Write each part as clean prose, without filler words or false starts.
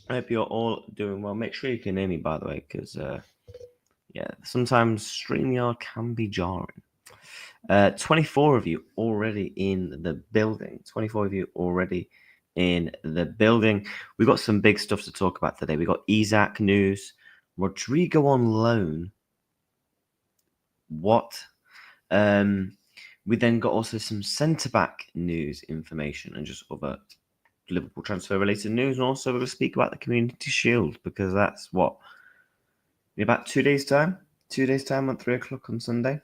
I hope you're all doing well. Make sure you can hear me, by the way, because yeah, sometimes StreamYard can be jarring. 24 of you already in the building. 24 of you already in the building. We've got some big stuff to talk about today. We got Isak news, Rodrygo on loan. What? We then got also some centre-back news information and just other Liverpool transfer related news, and also we'll speak about the Community Shield, because that's what, in about 2 days time at 3 o'clock on Sunday.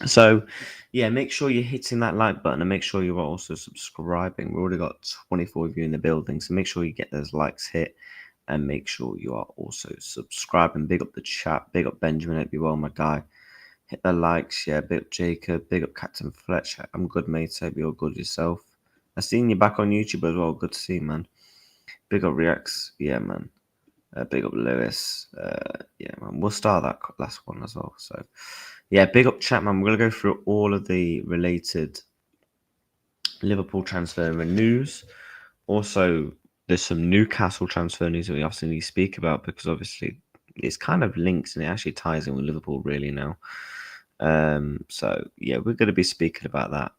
So yeah, make sure you're hitting that like button and make sure you're also subscribing. We've already got 24 of you in the building, so make sure you get those likes hit and make sure you are also subscribing. Big up the chat, big up Benjamin, hope you're well, my guy. Hit the likes, yeah, big up Jacob, big up Captain Fletcher. I'm good, mate, hope you're good yourself. I've seen you back on YouTube as well. Good to see you, man. Big up Reacts. Yeah, man. Big up Lewis. Yeah, man. We'll start that last one as well. So, yeah, big up chat, man. We're going to go through all of the related Liverpool transfer news. Also, there's some Newcastle transfer news that we often need to speak about, because obviously it's kind of links and it actually ties in with Liverpool really now. So, yeah, we're going to be speaking about that.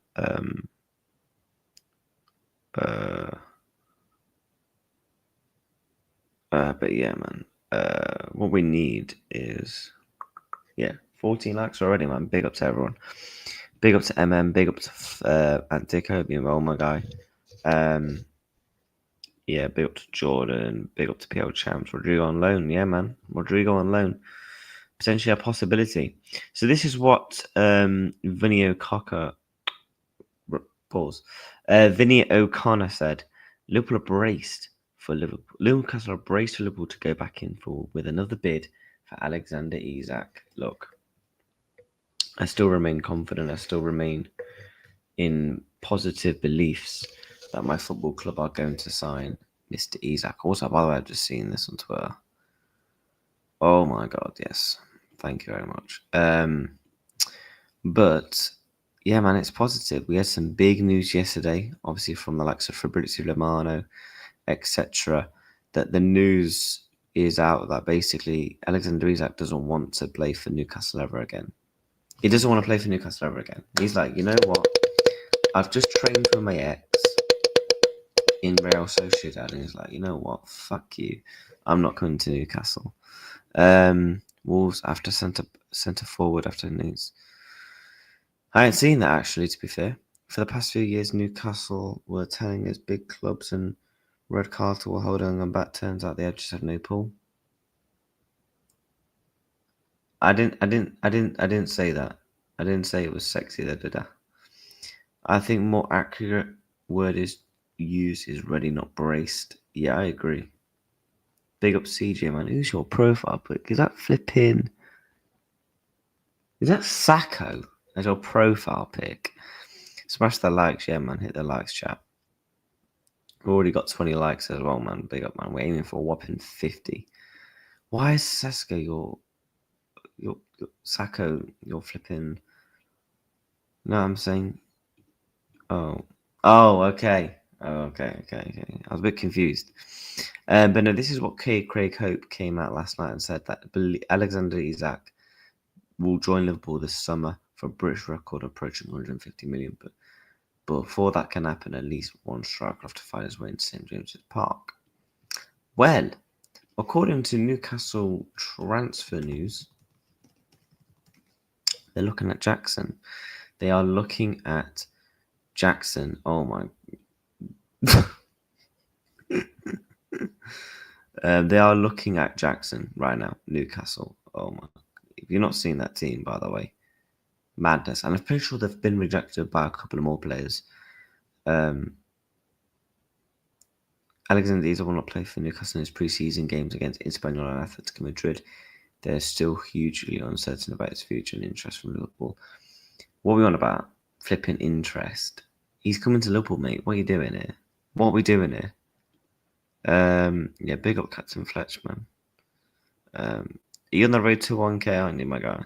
But yeah, man, what we need is, 14 likes already, man. Big up to everyone. Big up to MM. Big up to Antico, being well, my guy. Yeah, big up to Jordan. Big up to PL Champs. Rodrygo on loan. Yeah, man. Rodrygo on loan. Potentially a possibility. So this is what Vinny O'Connor said. Liverpool are braced for Liverpool. Newcastle are braced for Liverpool to go back in for with another bid for Alexander Isak. Look, I still remain confident. I still remain in positive beliefs that my football club are going to sign Mr. Isak. Also, by the way, I've just seen this on Twitter. Oh my God, yes. Thank you very much. But yeah, man, it's positive. We had some big news yesterday, obviously from the likes of Fabrizio Romano, etc., that the news is out that basically Alexander Isak doesn't want to play for Newcastle ever again. He doesn't want to play for Newcastle ever again. He's like, you know what? I've just trained with my ex in Real Sociedad, and he's like, you know what? Fuck you. I'm not coming to Newcastle. Wolves after centre forward after news. I ain't seen that, actually, to be fair. For the past few years, Newcastle were telling us big clubs and Red Carter were holding them back. Turns out they just had no pull. I didn't say that. I didn't say it was sexy, though, did I? I think more accurate word is used is ready, not braced. Yeah, I agree. Big up CJ, man. Who's your profile pic? Is that flipping? Is that Sacco as your profile pic? Smash the likes, yeah, man. Hit the likes, chat. We've already got 20 likes as well, man. Big up, man. We're aiming for a whopping 50. Why is Sacco your Sacco, your flipping? No, I'm saying. Oh, okay. Okay. I was a bit confused. But no, this is what Craig Hope came out last night and said that Alexander Isak will join Liverpool this summer for a British record approaching 150 million. But before that can happen, at least one striker will have to find his way into St James's Park. Well, according to Newcastle transfer news, they're looking at Jackson. They are looking at Jackson. Oh my. They are looking at Jackson right now, Newcastle. Oh my. If you're not seeing that team, by the way, madness. And I'm pretty sure they've been rejected by a couple of more players. Alexander Isak will not play for Newcastle in his pre-season games against Espanyol and Atletico Madrid. They're still hugely uncertain about his future and interest from Liverpool. What are we on about? Flipping interest. He's coming to Liverpool, mate. What are you doing here? What are we doing here? Yeah, big up Captain Fletch, man. You're on the road to 1K, aren't you, my guy?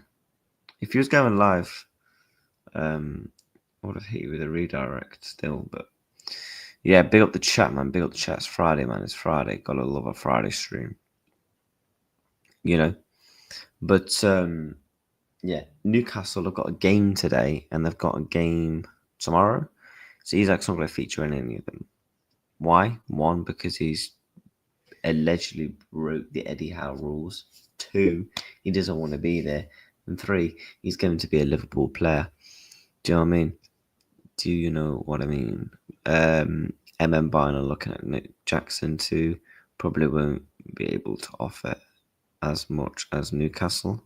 If he was going live, I would have hit you with a redirect still, but yeah, big up the chat, man. Big up the chat. It's Friday, man. It's Friday. Gotta love a Friday stream. You know? But yeah, Newcastle have got a game today and they've got a game tomorrow. So Isak's not going to feature in any of them. Why? One, because he's allegedly broke the Eddie Howe rules. Two, he doesn't want to be there. And three, he's going to be a Liverpool player. Do you know what I mean? Do you know what I mean? MM Bayern are looking at Nick Jackson too. Probably won't be able to offer as much as Newcastle.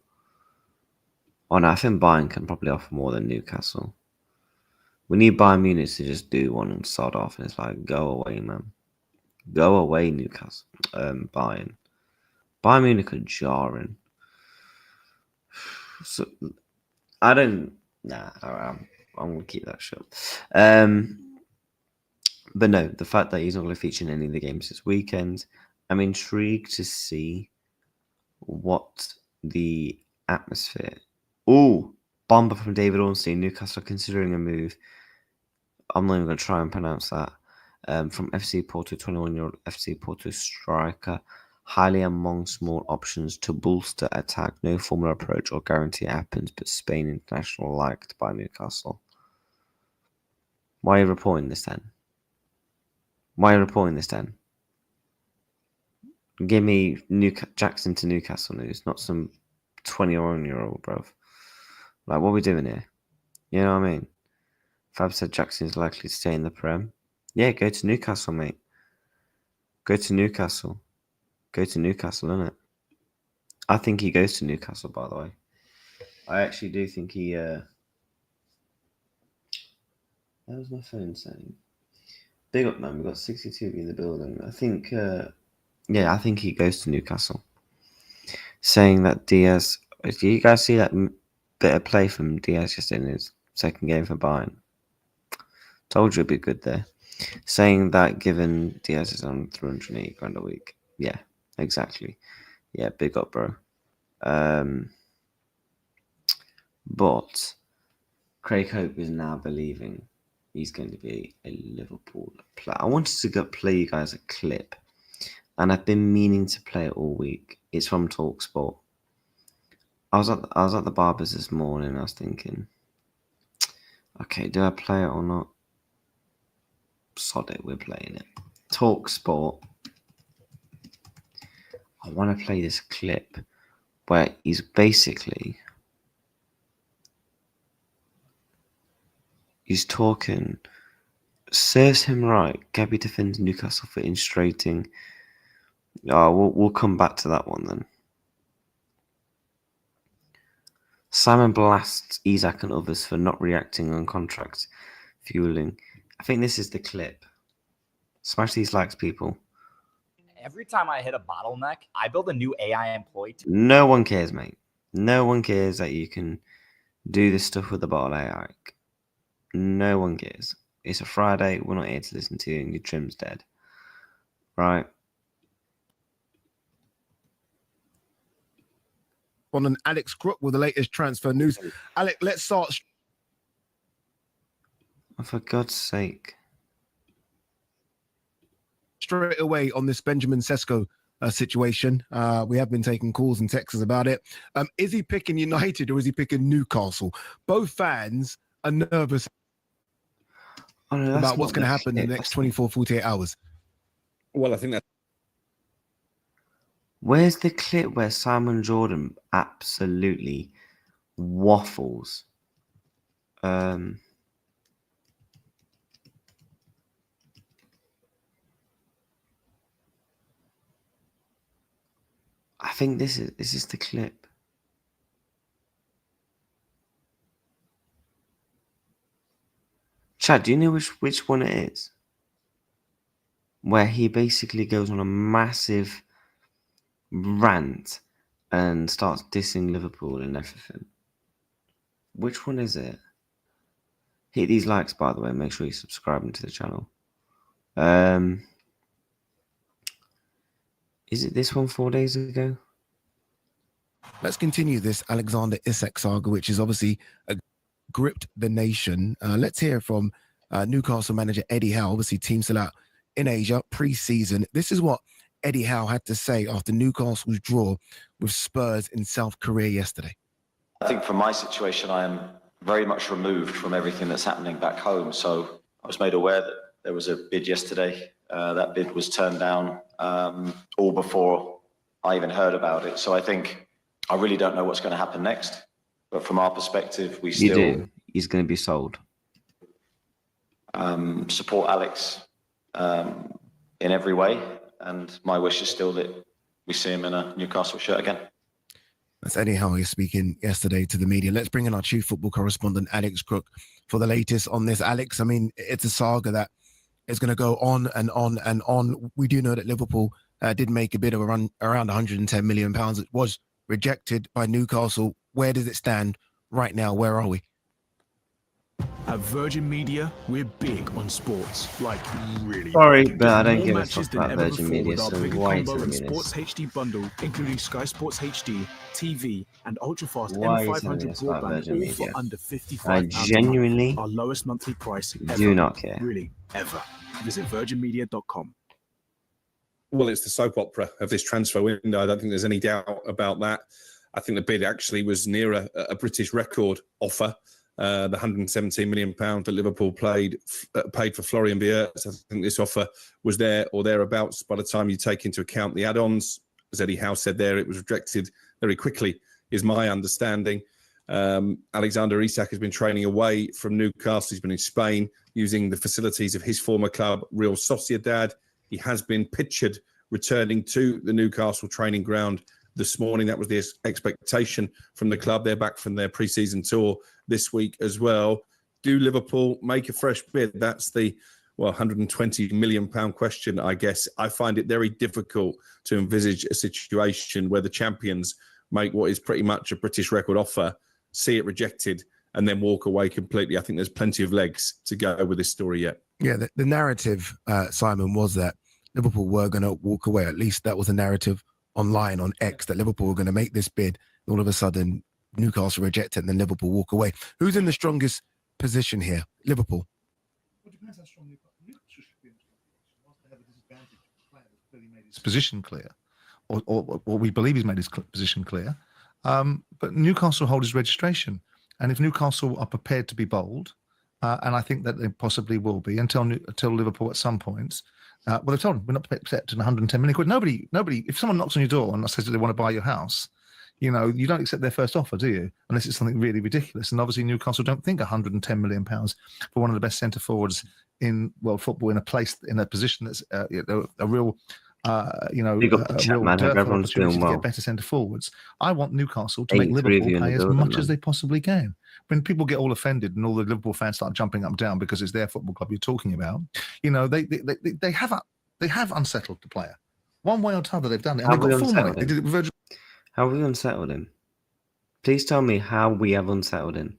Oh no, I think Bayern can probably offer more than Newcastle. We need Bayern Munich to just do one and sod off, and it's like, go away, man. Go away, Newcastle. Bayern. Bayern Munich are jarring. So I don't. Nah, I'm gonna keep that shut. But no, the fact that he's not going to feature in any of the games this weekend, I'm intrigued to see what the atmosphere. Oh, bomber from David Ornstein. Newcastle are considering a move. I'm not even going to try and pronounce that. From FC Porto, 21-year-old FC Porto striker, highly among small options to bolster attack. No formal approach or guarantee happens, but Spain international liked by Newcastle. Why are you reporting this then? Give me Jackson to Newcastle news, not some 21-year-old, bruv. Like, what are we doing here? You know what I mean? Fab said Jackson is likely to stay in the Prem. Yeah, go to Newcastle, mate. Go to Newcastle, innit? I think he goes to Newcastle, by the way. I actually do think he... What was my phone saying? Big up, man. We've got 62 in the building. I think... I think he goes to Newcastle. Saying that Diaz... Do you guys see that bit of play from Diaz just in his second game for Bayern? Told you it'd be good there. Saying that given Diaz is on 380 grand a week. Yeah, exactly. Yeah, big up, bro. But Craig Hope is now believing he's going to be a Liverpool player. I wanted to play you guys a clip, and I've been meaning to play it all week. It's from TalkSport. I was at the barber's this morning. I was thinking, okay, do I play it or not? Sod it, we're playing it. TalkSport. I want to play this clip where he's basically talking. Serves him right. Gabby defends Newcastle for instigating. We'll come back to that one then. Simon blasts Isak and others for not reacting on contracts fueling. I think this is the clip. Smash these likes, people. Every time I hit a bottleneck, I build a new AI employee. No one cares, mate. No one cares that you can do this stuff with the bottle AI. No one cares. It's a Friday. We're not here to listen to you, and your trim's dead. Right? On an Alex Crook with the latest transfer news. Alex, let's start. Oh, for God's sake. Straight away on this Benjamin Sesko situation. We have been taking calls and texts about it. Is he picking United or is he picking Newcastle? Both fans are nervous about what's going to happen in the next 24, 48 hours. Well, I think that. Where's the clip where Simon Jordan absolutely waffles? I think this is the clip. Chad, do you know which one it is? where he basically goes on a massive rant and starts dissing Liverpool and everything. Which one is it? Hit these likes, by the way. Make sure you're subscribing to the channel. Is it this one 4 days ago? Let's continue this Alexander Isak saga, which is obviously gripped the nation. Let's hear from Newcastle manager Eddie Howe. Obviously, team still out in Asia pre-season. This is what Eddie Howe had to say after Newcastle's draw with Spurs in South Korea yesterday. I think from my situation, I am very much removed from everything that's happening back home. So I was made aware that there was a bid yesterday. That bid was turned down all before I even heard about it. So I think I really don't know what's going to happen next. But from our perspective, we still do. He's going to be sold. Support Alex in every way. And my wish is still that we see him in a Newcastle shirt again. That's Eddie Howe speaking yesterday to the media. Let's bring in our chief football correspondent, Alex Crook, for the latest on this. Alex, I mean, it's a saga that is going to go on and on and on. We do know that Liverpool did make a bid of around £110 million. It was rejected by Newcastle. Where does it stand right now? Where are we? At Virgin Media, we're big on sports, like really. Sorry, big. but I don't More give a matches fuck than about ever Virgin before Media, with our so bigger why combo are you and telling me Sports this? HD bundle, including Sky Sports HD, TV, and ultra-fast Why are you M500 telling me this about broadband, Virgin all Media? for under £55 I a month. genuinely Our lowest monthly price ever. do not care. Really, ever. Visit virginmedia.com. Well, it's the soap opera of this transfer window. I don't think there's any doubt about that. I think the bid actually was near a British record offer. The £117 million that Liverpool paid for Florian Wirtz. I think this offer was there or thereabouts by the time you take into account the add-ons. As Eddie Howe said there, it was rejected very quickly, is my understanding. Alexander Isak has been training away from Newcastle. He's been in Spain using the facilities of his former club, Real Sociedad. He has been pictured returning to the Newcastle training ground this morning. That was the expectation from the club. They're back from their pre-season tour this week as well. Do Liverpool make a fresh bid? That's the £120 million question, I guess. I find it very difficult to envisage a situation where the champions make what is pretty much a British record offer, see it rejected, and then walk away completely. I think there's plenty of legs to go with this story yet. Yeah, the narrative, Simon, was that Liverpool were going to walk away. At least that was a narrative online on X, that Liverpool were going to make this bid. All of a sudden, Newcastle reject it, and then Liverpool walk away. Who's in the strongest position here? Liverpool. Well, it depends how strong Newcastle should be in the competition. Whilst they have a disadvantage, the player that's clearly made his position clear, or we believe he's made his position clear. But Newcastle hold his registration, and if Newcastle are prepared to be bold, and I think that they possibly will be until Liverpool at some points. Well, they've told them we're not accepting 110 million quid. Nobody. If someone knocks on your door and says that they want to buy your house, you don't accept their first offer, do you? Unless it's something really ridiculous. And obviously, Newcastle don't think 110 million pounds for one of the best centre forwards in world football in a position that's a real. Big up the chat, man. Hope everyone's doing well. To get better centre forwards. I want Newcastle to 83 make Liverpool of you in the pay as building, much man. as they possibly can. When people get all offended and all the Liverpool fans start jumping up and down because it's their football club you're talking about, they have unsettled the player. One way or another, they've done it. And How they've got we full money. unsettled They him? did it with Virgin. How have we unsettled him? Please tell me how we have unsettled him.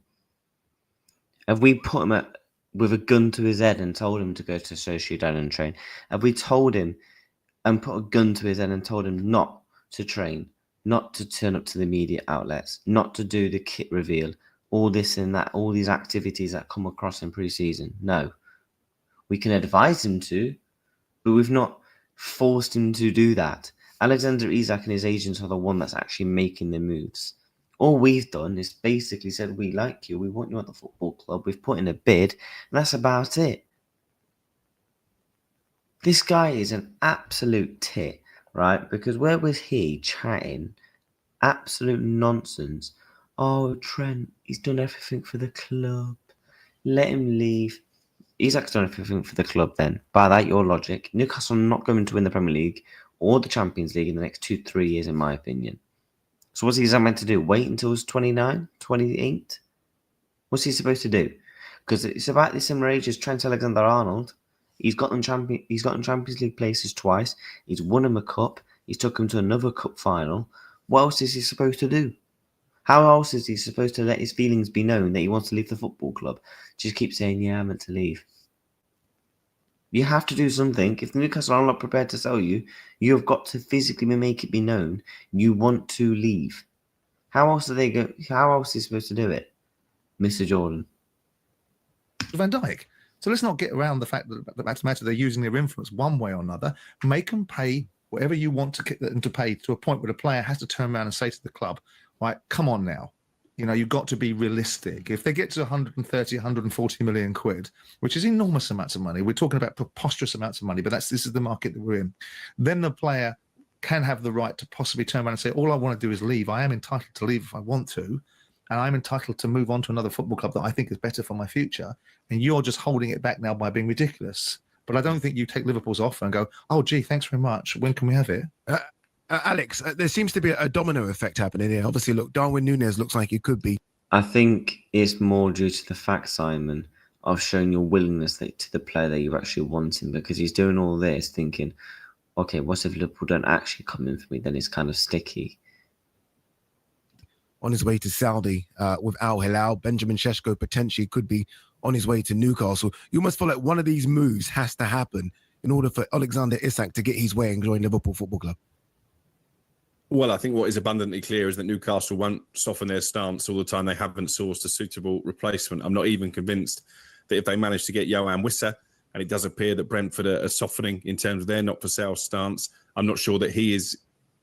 Have we put him with a gun to his head and told him to go to Sociedad and train? Have we told him and put a gun to his head and told him not to train, not to turn up to the media outlets, not to do the kit reveal, all this and that, all these activities that come across in pre-season? No. We can advise him to, but we've not forced him to do that. Alexander Isak and his agents are the one that's actually making the moves. All we've done is basically said, we like you, we want you at the football club, we've put in a bid, and that's about it. This guy is an absolute tit, right? Because where was he chatting? Absolute nonsense. Oh, Trent, he's done everything for the club. Let him leave. Isak's done everything for the club then. By that, your logic, Newcastle are not going to win the Premier League or the Champions League in the next 2-3 years, in my opinion. So what's Isak meant to do? Wait until he's 29, 28? What's he supposed to do? Because it's about the similar age as Trent Alexander-Arnold. He's gotten Champions League places twice. He's won him a cup. He's took him to another cup final. What else is he supposed to do? How else is he supposed to let his feelings be known that he wants to leave the football club? Just keep saying, yeah, I'm meant to leave. You have to do something. If Newcastle are not prepared to sell you, you have got to physically make it be known you want to leave. How else are they go? How else is he supposed to do it, Mr. Jordan? Van Dijk. So let's not get around the fact that that's a matter. They're using their influence one way or another. Make them pay whatever you want to get them to pay, to a point where the player has to turn around and say to the club, right, come on now. You know, you've got to be realistic. If they get to 130, 140 million quid, which is enormous amounts of money, we're talking about preposterous amounts of money, but this is the market that we're in. Then the player can have the right to possibly turn around and say, all I want to do is leave. I am entitled to leave if I want to, and I'm entitled to move on to another football club that I think is better for my future. And you're just holding it back now by being ridiculous. But I don't think you take Liverpool's offer and go, oh, gee, thanks very much. When can we have it? Alex, there seems to be a domino effect happening here. Obviously, look, Darwin Núñez looks like it could be. I think it's more due to the fact, Simon, of showing your willingness to the player that you're actually wanting, because he's doing all this thinking, okay, what if Liverpool don't actually come in for me? Then it's kind of sticky. On his way to Saudi with Al Hilal, Benjamin Šeško potentially could be on his way to Newcastle. You almost feel like one of these moves has to happen in order for Alexander Isak to get his way and join Liverpool Football Club. Well, I think what is abundantly clear is that Newcastle won't soften their stance all the time. They haven't sourced a suitable replacement. I'm not even convinced that if they manage to get Johan Wissa, and it does appear that Brentford are softening in terms of their not-for-sale stance, I'm not sure that he is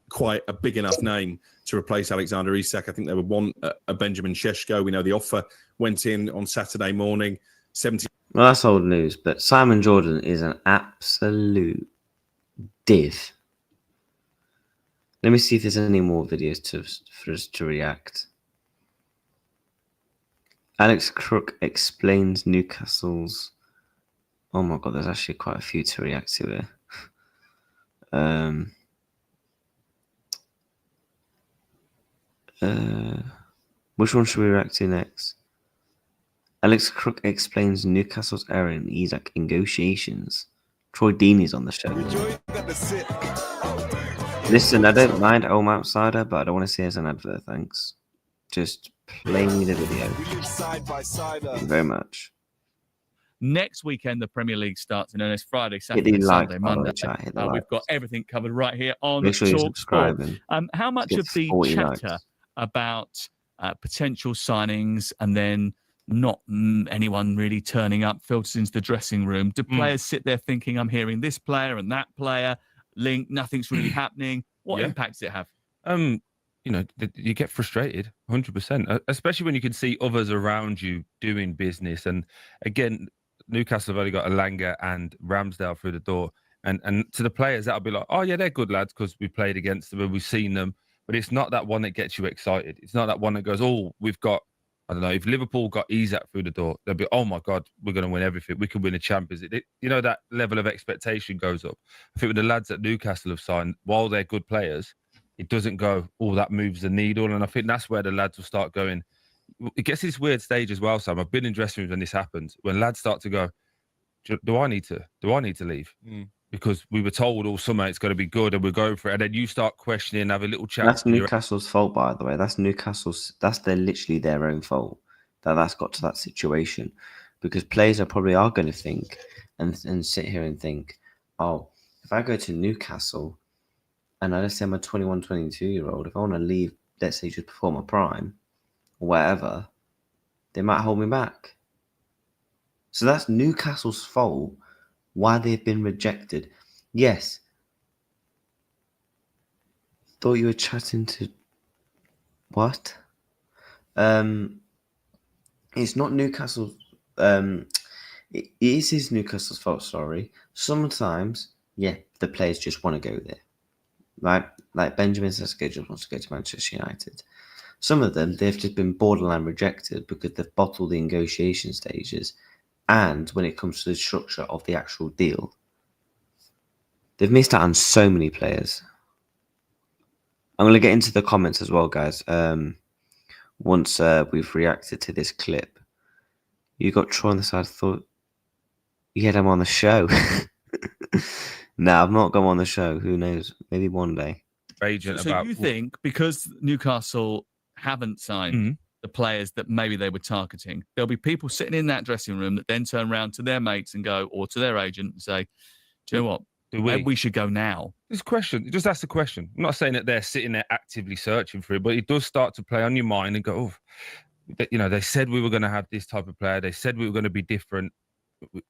quite a big enough name to replace Alexander Isak. I think they would want a Benjamin Šeško. We know the offer went in on Saturday morning. 70. Well, that's old news, but Simon Jordan is an absolute div. Let me see if there's any more videos for us to react. Alex Crook explains Newcastle's... Oh my god, there's actually quite a few to react to here. Which one should we react to next? Alex Crook explains Newcastle's error in Isak negotiations. Troy Deeney's on the show. Listen, I don't mind Home Outsider, but I don't want to see it as an advert, thanks. Just play me the video. Thank you very much. Next weekend, the Premier League starts in earnest. Friday, Saturday, Sunday, Monday. We've got everything covered right here on Make sure you Talk subscribe. Sport. How much of the chatter about potential signings and then not anyone really turning up filters into the dressing room? Do players sit there thinking, I'm hearing this player and that player link, nothing's really happening? What impact does it have? You know, you get frustrated 100%, especially when you can see others around you doing business. And again, Newcastle have only got Elanga and Ramsdale through the door. And to the players, that'll be like, oh, yeah, they're good lads because we played against them and we've seen them. But it's not that one that gets you excited. It's not that one that goes, oh, we've got, I don't know, if Liverpool got Isak through the door, they'll be, oh, my God, we're going to win everything. We could win a Champions League. You know, that level of expectation goes up. I think with the lads that Newcastle have signed, while they're good players, it doesn't go, oh, that moves the needle. And I think that's where the lads will start going. It gets to this weird stage as well, Sam. I've been in dressing rooms when this happens, when lads start to go, do I need to leave? Because we were told all summer it's going to be good and we're going for it. And then you start questioning, have a little chat. That's Newcastle's fault, by the way. That's literally their own fault that's got to that situation. Because players probably are going to think and sit here and think, oh, if I go to Newcastle and let's say I'm a 21, 22-year-old, if I want to leave, let's say just before my prime or whatever, they might hold me back. So that's Newcastle's fault why they've been rejected. Yes. Thought you were chatting to... What? It's not Newcastle's... It is Newcastle's fault, sorry. Sometimes, yeah, the players just want to go there. Right? Like Benjamin Šeško just wants to go to Manchester United. Some of them, they've just been borderline rejected because they've bottled the negotiation stages. And when it comes to the structure of the actual deal, they've missed out on so many players. I'm going to get into the comments as well, guys. Once we've reacted to this clip. You got Troy on the side, thought You get him on the show. No, I've not gone on the show. Who knows? Maybe one day. Agent So about you think because Newcastle haven't signed the players that maybe they were targeting, there'll be people sitting in that dressing room that then turn around to their mates and go, or to their agent and say, "Do you know what? Maybe we should go now." This question, just ask the question. I'm not saying that they're sitting there actively searching for it, but it does start to play on your mind and go, "Oh, you know, they said we were going to have this type of player. They said we were going to be different.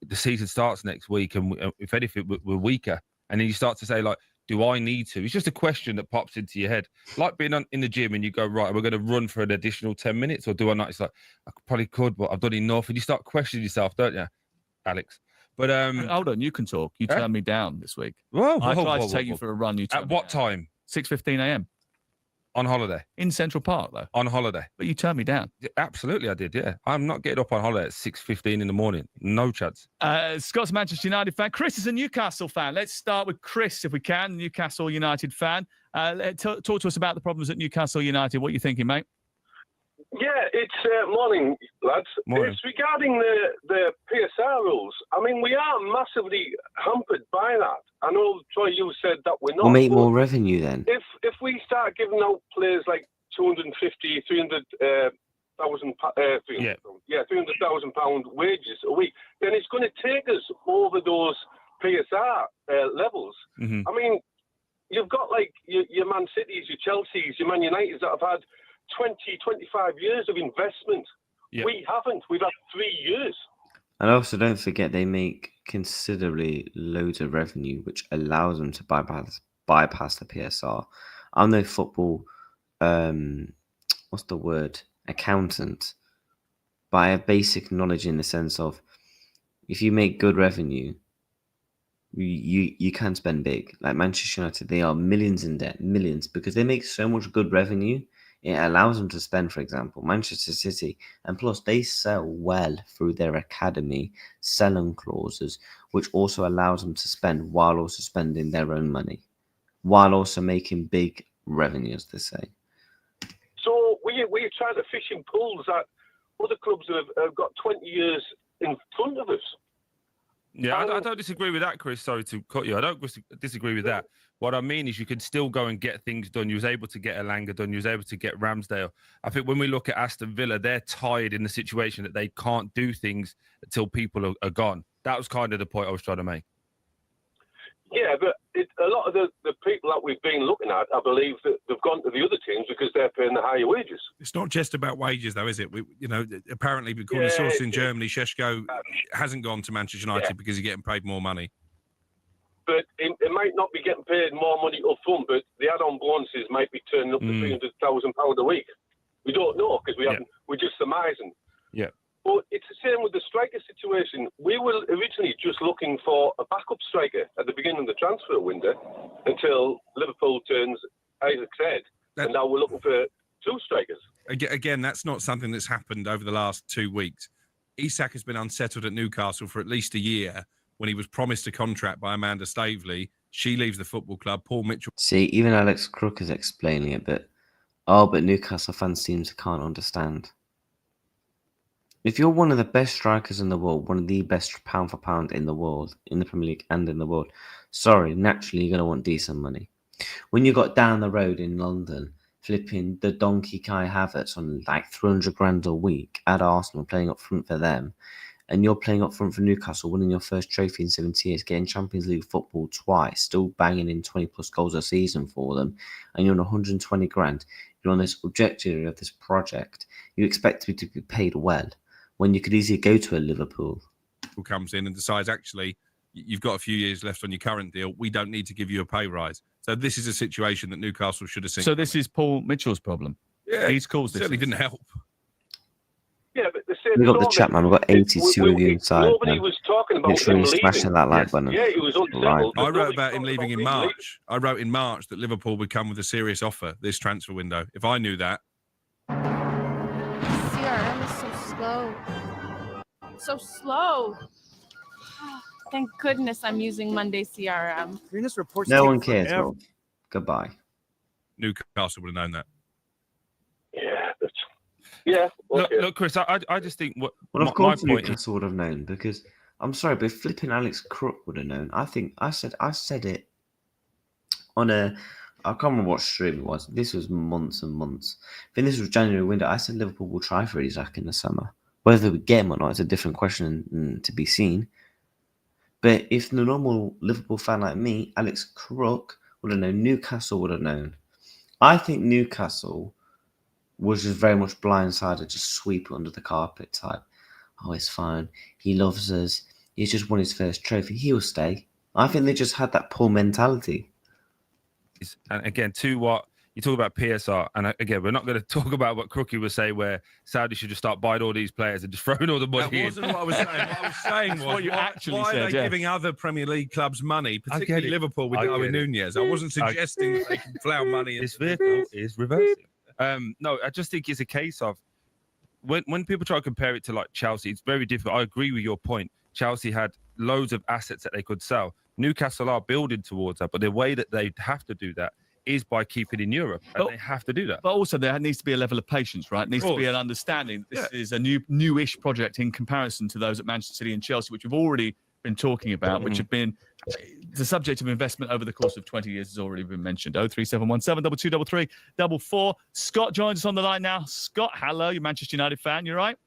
The season starts next week, and if anything, we're weaker." And then you start to say, like, do I need to? It's just a question that pops into your head. Like being in the gym and you go, right, we're going to run for an additional 10 minutes, or do I not? It's like, I probably could, but I've done enough. And you start questioning yourself, don't you, Alex? But hold on, you can talk. You turned me down this week. Whoa, I tried to take you for a run. You at what time? 6:15 a.m. On holiday. In Central Park, though. On holiday. But you turned me down. Yeah, absolutely, I did, yeah. I'm not getting up on holiday at 6:15 in the morning. No chance. Scott's a Manchester United fan. Chris is a Newcastle fan. Let's start with Chris, if we can, Newcastle United fan. Talk to us about the problems at Newcastle United. What are you thinking, mate? Yeah, it's morning, lads. Morning. It's regarding the PSR rules. I mean, we are massively hampered by that. I know, Troy, you said that we're not. We'll make more revenue then. If we start giving out players like 250, 300,000 £300,000 wages a week, then it's going to take us over those PSR levels. Mm-hmm. I mean, you've got like your Man Cities, your Chelseas, your Man Uniteds that have had 20, 25 years of investment. Yep. We haven't. We've had 3 years. And also, don't forget, they make considerably loads of revenue, which allows them to bypass the PSR. I'm no football, what's the word, accountant, but I have basic knowledge in the sense of if you make good revenue, you can spend big. Like Manchester United, they are millions in debt, millions, because they make so much good revenue. It allows them to spend, for example, Manchester City, and plus they sell well through their academy selling clauses, which also allows them to spend while also spending their own money, while also making big revenue, as they say. So we're trying to fish in pools that other clubs have got 20 years in front of us. Yeah, I don't disagree with that, Chris. Sorry to cut you. I don't disagree with that. What I mean is you can still go and get things done. You was able to get Alanga done. You was able to get Ramsdale. I think when we look at Aston Villa, they're tied in the situation that they can't do things until people are gone. That was kind of the point I was trying to make. Yeah, but a lot of the people that we've been looking at, I believe that they've gone to the other teams because they're paying the higher wages. It's not just about wages, though, is it? Apparently, according to sources in Germany, Šeško hasn't gone to Manchester United because he's getting paid more money. But it might not be getting paid more money up front, but the add-on bonuses might be turning up to £300,000 a week. We don't know because we're just surmising. Yeah. But it's the same with the striker situation. We were originally just looking for a backup striker at the beginning of the transfer window until Liverpool turns Isaac's head, and now we're looking for 2 strikers. Again, that's not something that's happened over the last 2 weeks. Isak has been unsettled at Newcastle for at least a year when he was promised a contract by Amanda Staveley. She leaves the football club. Paul Mitchell. See, even Alex Crook is explaining it, but Newcastle fans seem to can't understand. If you're one of the best strikers in the world, one of the best pound for pound in the world, in the Premier League and in the world, sorry, naturally you're going to want decent money. When you got down the road in London, flipping the donkey Kai Havertz on like 300 grand a week at Arsenal, playing up front for them, and you're playing up front for Newcastle, winning your first trophy in 70 years, getting Champions League football twice, still banging in 20 plus goals a season for them, and you're on 120 grand, you're on this objective of this project, you expect me to be paid well, when you could easily go to a Liverpool. Who comes in and decides, actually, you've got a few years left on your current deal. We don't need to give you a pay rise. So this is a situation that Newcastle should have seen. So this is Paul Mitchell's problem. Yeah, he's caused this. Certainly didn't help. Yeah, but the same. We've got the chat, man. We've got 82 of you inside. Nobody was talking about literally him smashing that like button. Yeah, he was unsettled. I wrote about him leaving in March. I wrote in March that Liverpool would come with a serious offer this transfer window. If I knew that. CRM is so slow. So slow. Thank goodness I'm using Monday CRM. No one cares. Well, goodbye. Newcastle would have known that. Yeah. Okay. Look, Chris, I just think Well, of course Newcastle would have known, because I'm sorry, but flipping Alex Crook would have known. I think I said it on a. I can't remember what stream it was. This was months and months. I think this was January window. I said Liverpool will try for Isak in the summer. Whether we get him or not is a different question to be seen. But if the normal Liverpool fan like me, Alex Crook, would have known, Newcastle would have known. I think Newcastle was just very much blindsided, just sweep it under the carpet type. Oh, it's fine. He loves us. He's just won his first trophy. He'll stay. I think they just had that pull mentality. And again, to what you talk about PSR, and again, we're not going to talk about what Crookie was saying, where Saudi should just start buying all these players and just throwing all the money That wasn't what I was saying. What I was saying was, what you actually why said, are they yeah. giving other Premier League clubs money, particularly it. Liverpool with I Darwin get it. Nunez? I wasn't suggesting that they can flout money. This vehicle is reversing. No, I just think it's a case of when people try to compare it to like Chelsea, it's very difficult. I agree with your point. Chelsea had loads of assets that they could sell. Newcastle are building towards that, but the way that they have to do that is by keeping in Europe, and they have to do that. But also there needs to be a level of patience, right? It needs to be an understanding. This is a newish project in comparison to those at Manchester City and Chelsea, which we've already been talking about, which have been the subject of investment over the course of 20 years has already been mentioned. 03717 2233 44. Scott joins us on the line now. Scott, hello, you're a Manchester United fan, you right?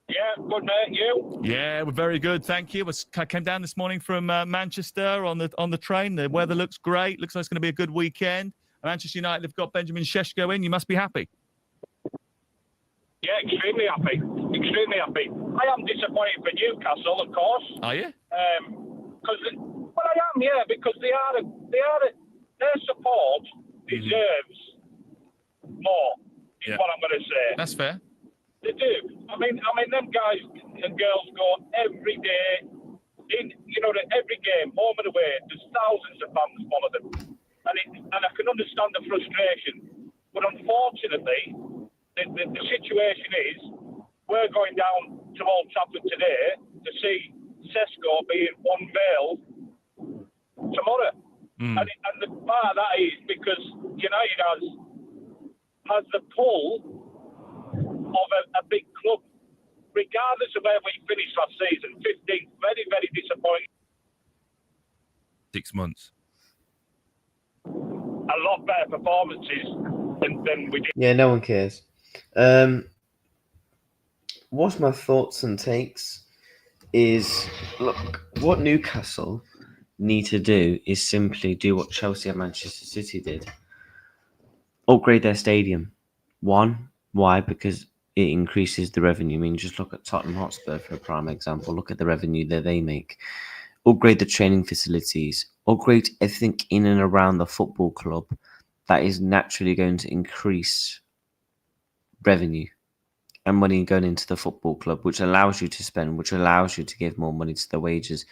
Yeah, good mate. You? Yeah, we're very good, thank you. I came down this morning from Manchester on the train. The weather looks great. Looks like it's going to be a good weekend. Manchester United have got Benjamin Šeško in. You must be happy. Yeah, extremely happy. Extremely happy. I am disappointed for Newcastle, of course. Are you? Well, I am, yeah, because their support deserves more. Is what I'm going to say. That's fair. They do. I mean, them guys and girls go every day to every game, home and away. There's thousands of fans follow them, and I can understand the frustration. But unfortunately, the situation is we're going down to Old Trafford today to see Šeško being unveiled tomorrow, and the part of that is because United has the pull of a big club, regardless of where we finished last season. 15th, very, very disappointing. 6 months. A lot better performances than we did. Yeah, no one cares. What's my thoughts and takes is, look, what Newcastle need to do is simply do what Chelsea and Manchester City did. Upgrade their stadium. Why? Because it increases the revenue. I mean, just look at Tottenham Hotspur for a prime example. Look at the revenue that they make. Upgrade the training facilities. Upgrade everything in and around the football club. That is naturally going to increase revenue and money going into the football club, which allows you to spend, which allows you to give more money to the wages,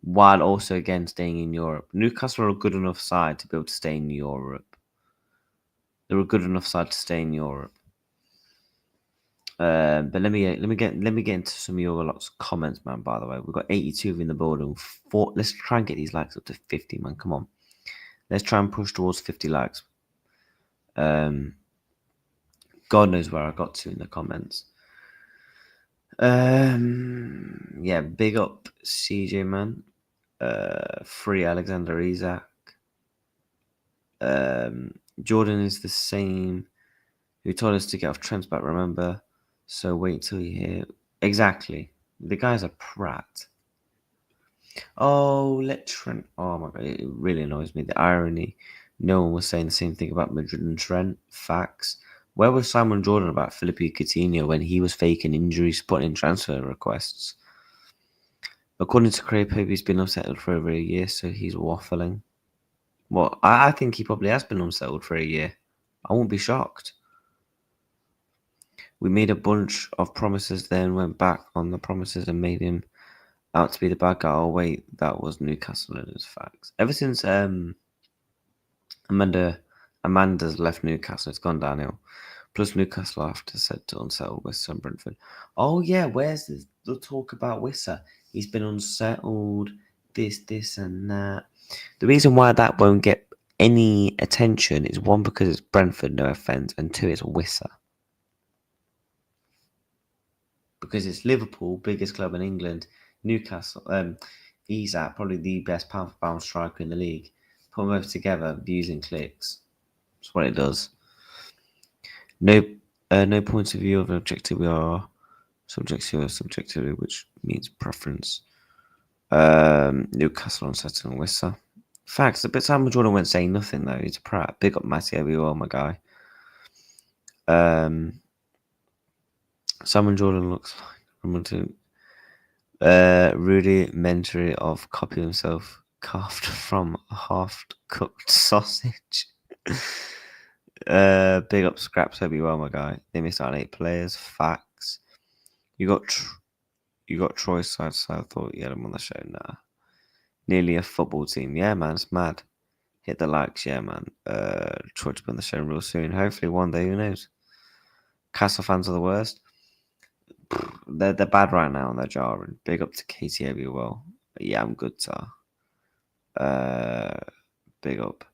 while also, again, staying in Europe. Newcastle are a good enough side to be able to stay in Europe. They're a good enough side to stay in Europe. But let me get into some of your lots of comments, man. By the way, we've got 82 in the board and 4. Let's try and get these likes up to 50, man. Come on, let's try and push towards 50 likes. God knows where I got to in the comments. Yeah, big up CJ, man. Free Alexander Isak. Jordan is the same. Who told us to get off Trent's back, remember? So wait till you hear. Exactly. The guy's a prat. Oh, let Trent. Oh my God, it really annoys me. The irony. No one was saying the same thing about Madrid and Trent. Facts. Where was Simon Jordan about Felipe Coutinho when he was faking injuries, putting in transfer requests? According to Craig, he's been unsettled for over a year, so he's waffling. Well, I think he probably has been unsettled for a year. I won't be shocked. We made a bunch of promises, then went back on the promises and made him out to be the bad guy. Oh, wait, that was Newcastle and his facts. Ever since Amanda's left Newcastle, it's gone downhill. Plus, Newcastle after said to unsettle Wissa and Brentford. Oh, yeah, where's the talk about Wissa? He's been unsettled, this, and that. The reason why that won't get any attention is, one, because it's Brentford, no offence, and two, it's Wissa. because it's Liverpool, biggest club in England, Newcastle, Isak, probably the best pound for pound striker in the league. Put them both together, views and clicks. That's what it does. No points of view of objective. We are subjectivity, which means preference. Newcastle on Saturday and Worcester. Facts. The bit Simon Jordan went saying nothing though. He's a prat. Big up Matty everywhere, my guy. Simon Jordan looks like rudimentary of copy himself carved from a half-cooked sausage. Big up Scraps everywhere, my guy. They missed out on 8 players. Facts. You got Troy's side, so I thought you had him on the show. Nah. Nearly a football team. Yeah, man, it's mad. Hit the likes, yeah, man. Troy to be on the show real soon. Hopefully one day, who knows? Castle fans are the worst. They're bad right now and they're jarring. Big up to Katie everywhere. Yeah, I'm good, sir. Big up.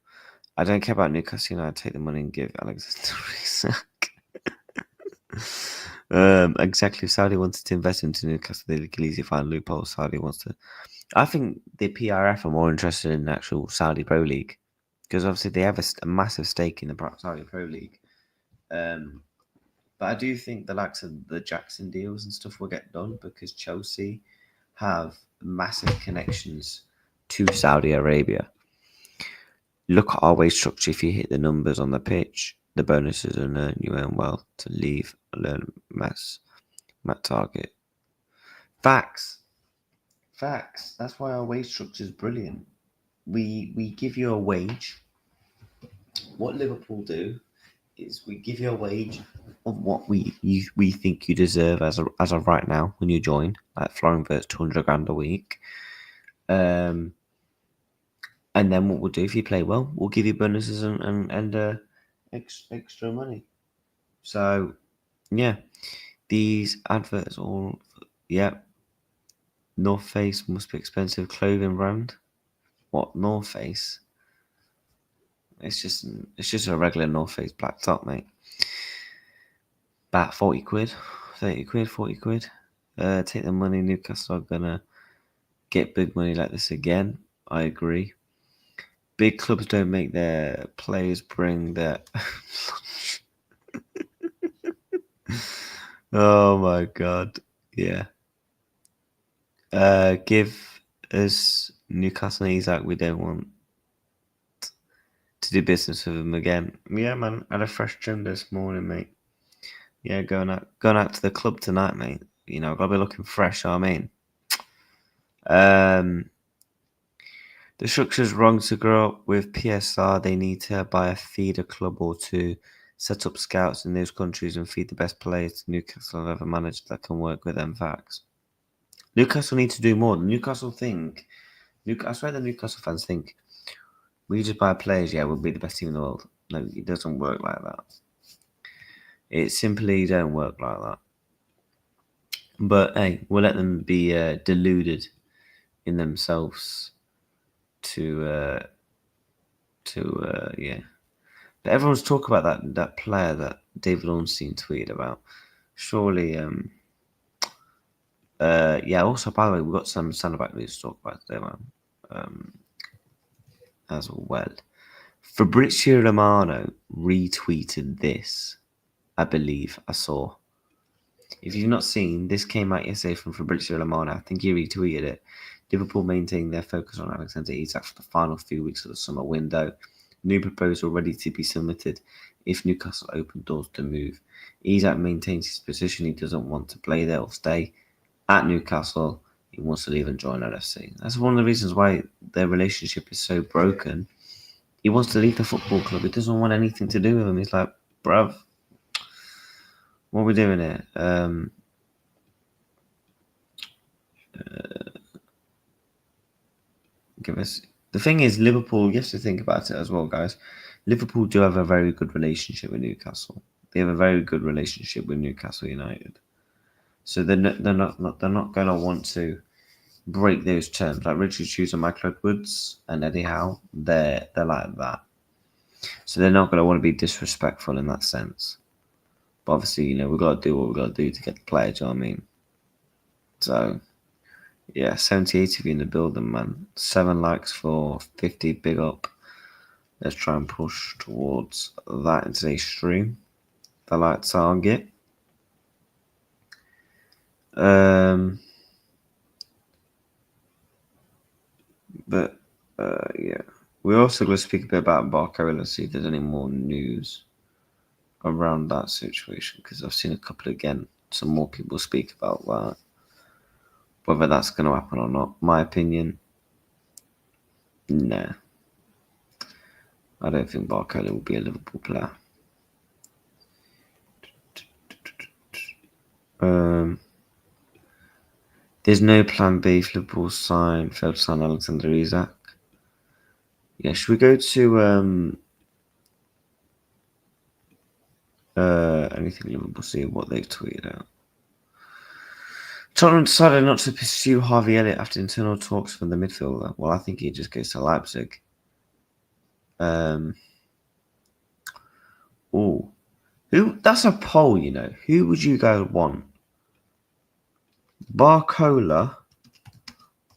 I don't care about Newcastle United. Take the money and give Alexander Isak. Exactly. Saudi wanted to invest into Newcastle. They could easily find loopholes. Saudi wants to. I think the PRF are more interested in the actual Saudi Pro League because obviously they have a massive stake in the Saudi Pro League. But I do think the likes of the Jackson deals and stuff will get done because Chelsea have massive connections to Saudi Arabia. Look at our wage structure. If you hit the numbers on the pitch, the bonuses and earn, you earn well to leave, learn mass target. Facts. That's why our wage structure is brilliant. We give you a wage. What Liverpool do is we give you a wage of what we think you deserve as of right now when you join. Like Florian Wirtz, 200 grand a week. And then what we'll do if you play well, we'll give you bonuses and extra money. So yeah, these adverts all North Face must be expensive clothing brand. What North Face? It's just a regular North Face black top, mate. About 40 quid, 30 quid, 40 quid. Take the money. Newcastle are gonna get big money like this again. I agree. Big clubs don't make their players bring their. Oh my god! Yeah. Give us Newcastle and Isak. We don't want to do business with them again. Yeah, man. Had a fresh gym this morning, mate. Yeah, going out to the club tonight, mate. You know, I've got to be looking fresh. You know what I mean, the structure's wrong to grow up with PSR. They need to buy a feeder club or two, set up scouts in those countries and feed the best players to Newcastle have ever managed that can work with them. Facts. Newcastle need to do more. Newcastle think. I swear the Newcastle fans think we just buy players. Yeah, we'll be the best team in the world. No, it doesn't work like that. It simply don't work like that. But hey, we'll let them be deluded in themselves. Yeah. But everyone's talking about that player that David Ornstein tweeted about. Surely, yeah. Also, by the way, we've got some centre-back news to talk about today, man. As well. Fabrizio Romano retweeted this. I believe I saw. If you've not seen, this came out yesterday from Fabrizio Romano. I think he retweeted it. Liverpool maintaining their focus on Alexander Isak for the final few weeks of the summer window. New proposal ready to be submitted if Newcastle open doors to move. Isak maintains his position. He doesn't want to play there or stay at Newcastle. He wants to leave and join LFC. That's one of the reasons why their relationship is so broken. He wants to leave the football club. He doesn't want anything to do with him. He's like, bruv, what are we doing here? Give us. The thing is, Liverpool, you have to think about it as well, guys. Liverpool do have a very good relationship with Newcastle. They have a very good relationship with Newcastle United. So they're not going to want to break those terms. Like Richard Hughes and Michael Edwards and Eddie Howe, they're like that. So they're not going to want to be disrespectful in that sense. But obviously, you know, we've got to do what we've got to do to get the player, do you know what I mean? So, yeah, 78 of you in the building, man. 7 likes for 50. Big up. Let's try and push towards that in today's stream. The like target. But yeah, we're also going to speak a bit about Barcarella, see if there's any more news around that situation, because I've seen a couple again. Some more people speak about that. Whether that's going to happen or not, my opinion, nah. I don't think Barcarella will be a Liverpool player. There's no plan B if Liverpool failed to sign Alexander Isak. Yeah, should we go to anything Liverpool, see what they've tweeted out? Tottenham decided not to pursue Harvey Elliott after internal talks for the midfielder. Well, I think he just goes to Leipzig. That's a poll, you know. Who would you guys want? Barcola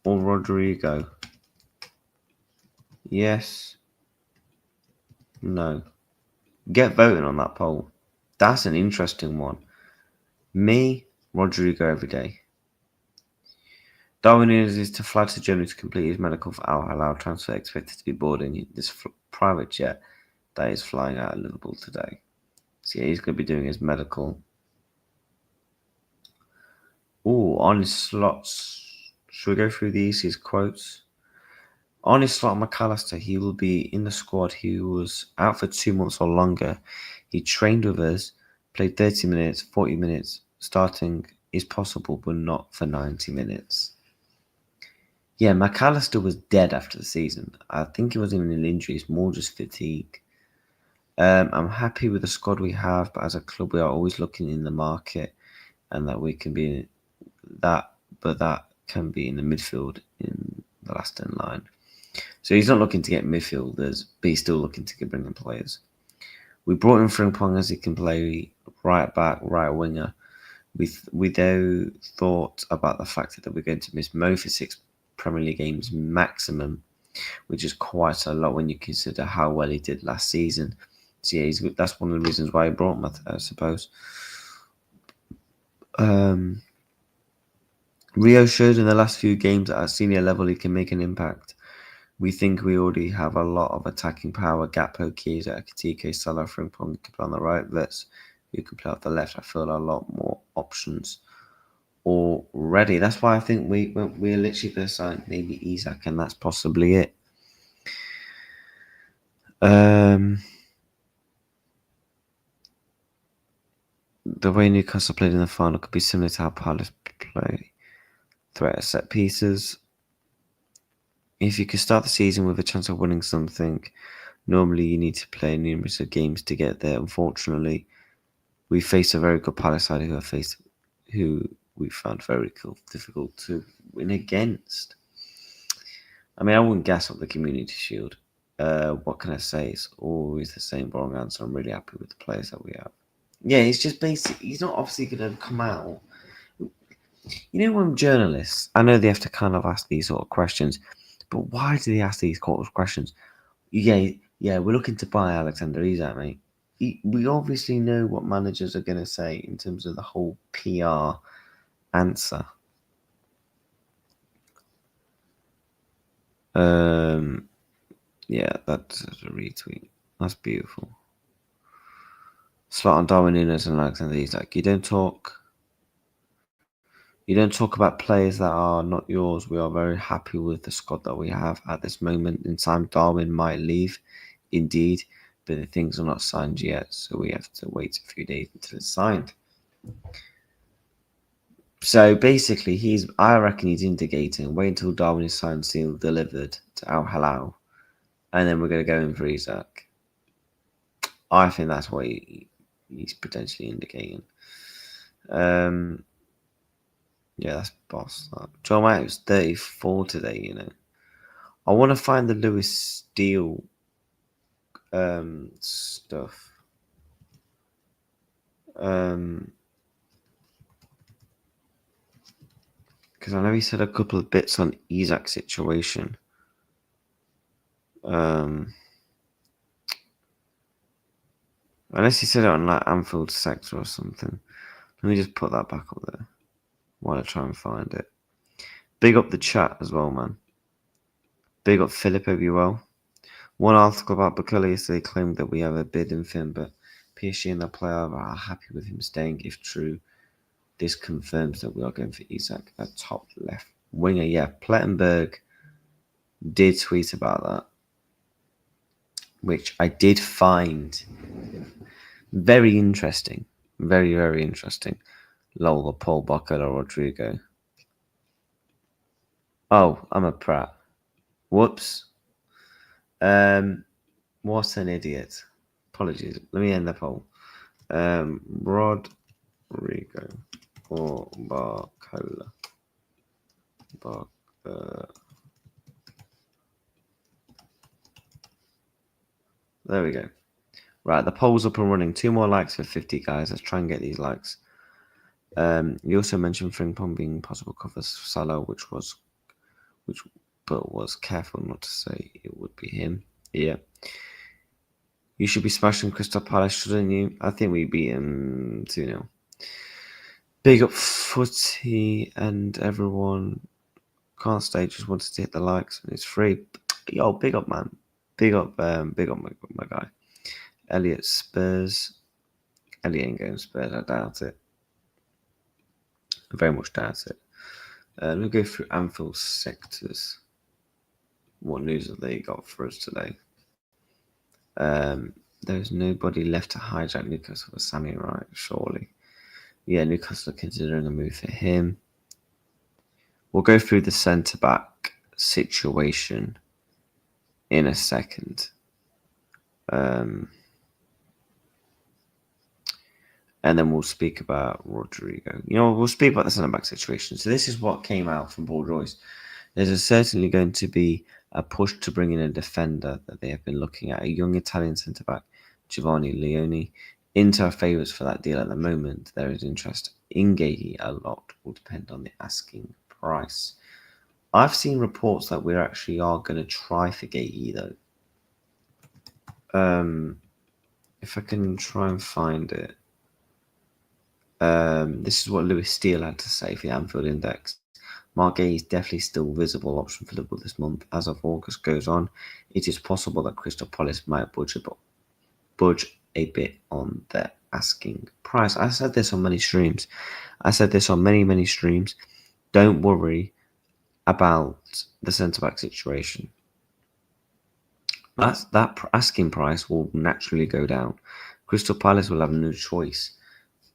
or Rodrygo? Yes. No. Get voting on that poll. That's an interesting one. Me, Rodrygo every day. Darwin Núñez is to fly to Germany to complete his medical for Al Hilal transfer, expected to be boarding this private jet that is flying out of Liverpool today. So yeah, he's going to be doing his medical. On his slots. Should we go through his quotes? On his slot, McAllister, he will be in the squad. He was out for 2 months or longer. He trained with us, played 30 minutes, 40 minutes. Starting is possible, but not for 90 minutes. Yeah, McAllister was dead after the season. I think it wasn't even an injury, it's more just fatigue. I'm happy with the squad we have, but as a club, we are always looking in the market, and that we can be that, but that can be in the midfield in the last in line. So he's not looking to get midfielders, but he's still looking to bring in players. We brought in Frimpong as he can play right back, right winger. We though thought about the fact that we're going to miss Mo for 6 Premier League games maximum, which is quite a lot when you consider how well he did last season. So yeah, that's one of the reasons why he brought him, I suppose. Rio showed in the last few games that at senior level he can make an impact. We think we already have a lot of attacking power. Gakpo, Chiesa, Katiko, Salah, Frimpong can play on the right. Who can play off the left. I feel a lot more options already. That's why I think we're literally going to sign maybe Isak, and that's possibly it. The way Newcastle played in the final could be similar to how Palace play threat at set pieces. If you could start the season with a chance of winning something, normally you need to play numerous of games to get there. Unfortunately, we faced a very good Palace side who we found very difficult to win against. I mean, I wouldn't gas up the Community Shield. What can I say? It's always the same wrong answer. I'm really happy with the players that we have. Yeah, it's just basic. He's not obviously going to come out. You know, when journalists, I know they have to kind of ask these sort of questions, but why do they ask these sort of questions? Yeah, we're looking to buy Alexander Isak, mate. We obviously know what managers are going to say in terms of the whole PR answer. Yeah, that's a retweet. That's beautiful. Slot on Darwin Núñez and Alexander Isak. You don't talk about players that are not yours. We are very happy with the squad that we have at this moment in time. Darwin might leave, indeed, but the things are not signed yet, so we have to wait a few days until it's signed. So basically, I reckon he's indicating wait until Darwin is signed, sealed, delivered to Al Hilal, and then we're going to go in for Isak. I think that's what he's potentially indicating. Yeah, that's boss. John White was 34 today, you know. I want to find the Lewis Steele stuff. Because I know he said a couple of bits on Isak's situation. Unless he said it on like Anfield sector or something. Let me just put that back up there while I try and find it. Big up the chat as well, man. Big up Philip, hope you well. One article about Bakula yesterday claimed that we have a bid in Finn, but PSG and the player are happy with him staying. If true, this confirms that we are going for Isak at top left winger. Yeah, Plettenberg did tweet about that, which I did find very interesting. Very, very interesting. Lola, Paul, Bakula, Rodrygo. Oh, I'm a prat. Whoops. What an idiot. Apologies. Let me end the poll. Rodrygo or Barcola. There we go. Right, the poll's up and running. 2 more likes for 50, guys. Let's try and get these likes. You also mentioned Frimpong being possible covers for Salah, but was careful not to say it would be him. Yeah. You should be smashing Crystal Palace, shouldn't you? I think we beat him 2-0. Big up Footy and everyone. Can't stay, just wanted to hit the likes and it's free. Yo, big up, man. Big up my guy. Elliot Spurs. Elliot ain't going Spurs, I doubt it. I very much doubt it. Let me go through Anfield sectors. What news have they got for us today? There's nobody left to hijack Newcastle for Sammy Wright, surely. Yeah, Newcastle are considering a move for him. We'll go through the centre-back situation in a second. And then we'll speak about Rodrygo. We'll speak about the centre-back situation. So this is what came out from Paul Joyce. There's certainly going to be a push to bring in a defender that they have been looking at, a young Italian centre-back, Giovanni Leone. Inter are favourites for that deal at the moment. There is interest in Gay. A lot will depend on the asking price. I've seen reports that we actually are going to try for Gay, though. If I can try and find it. This is what Lewis Steele had to say for the Anfield Index. Mark Gay is definitely still visible option for Liverpool this month. As of August goes on, it is possible that Crystal Palace might budge a bit on their asking price. I said this on many streams. Many streams. Don't worry about the centre-back situation. That asking price will naturally go down. Crystal Palace will have no choice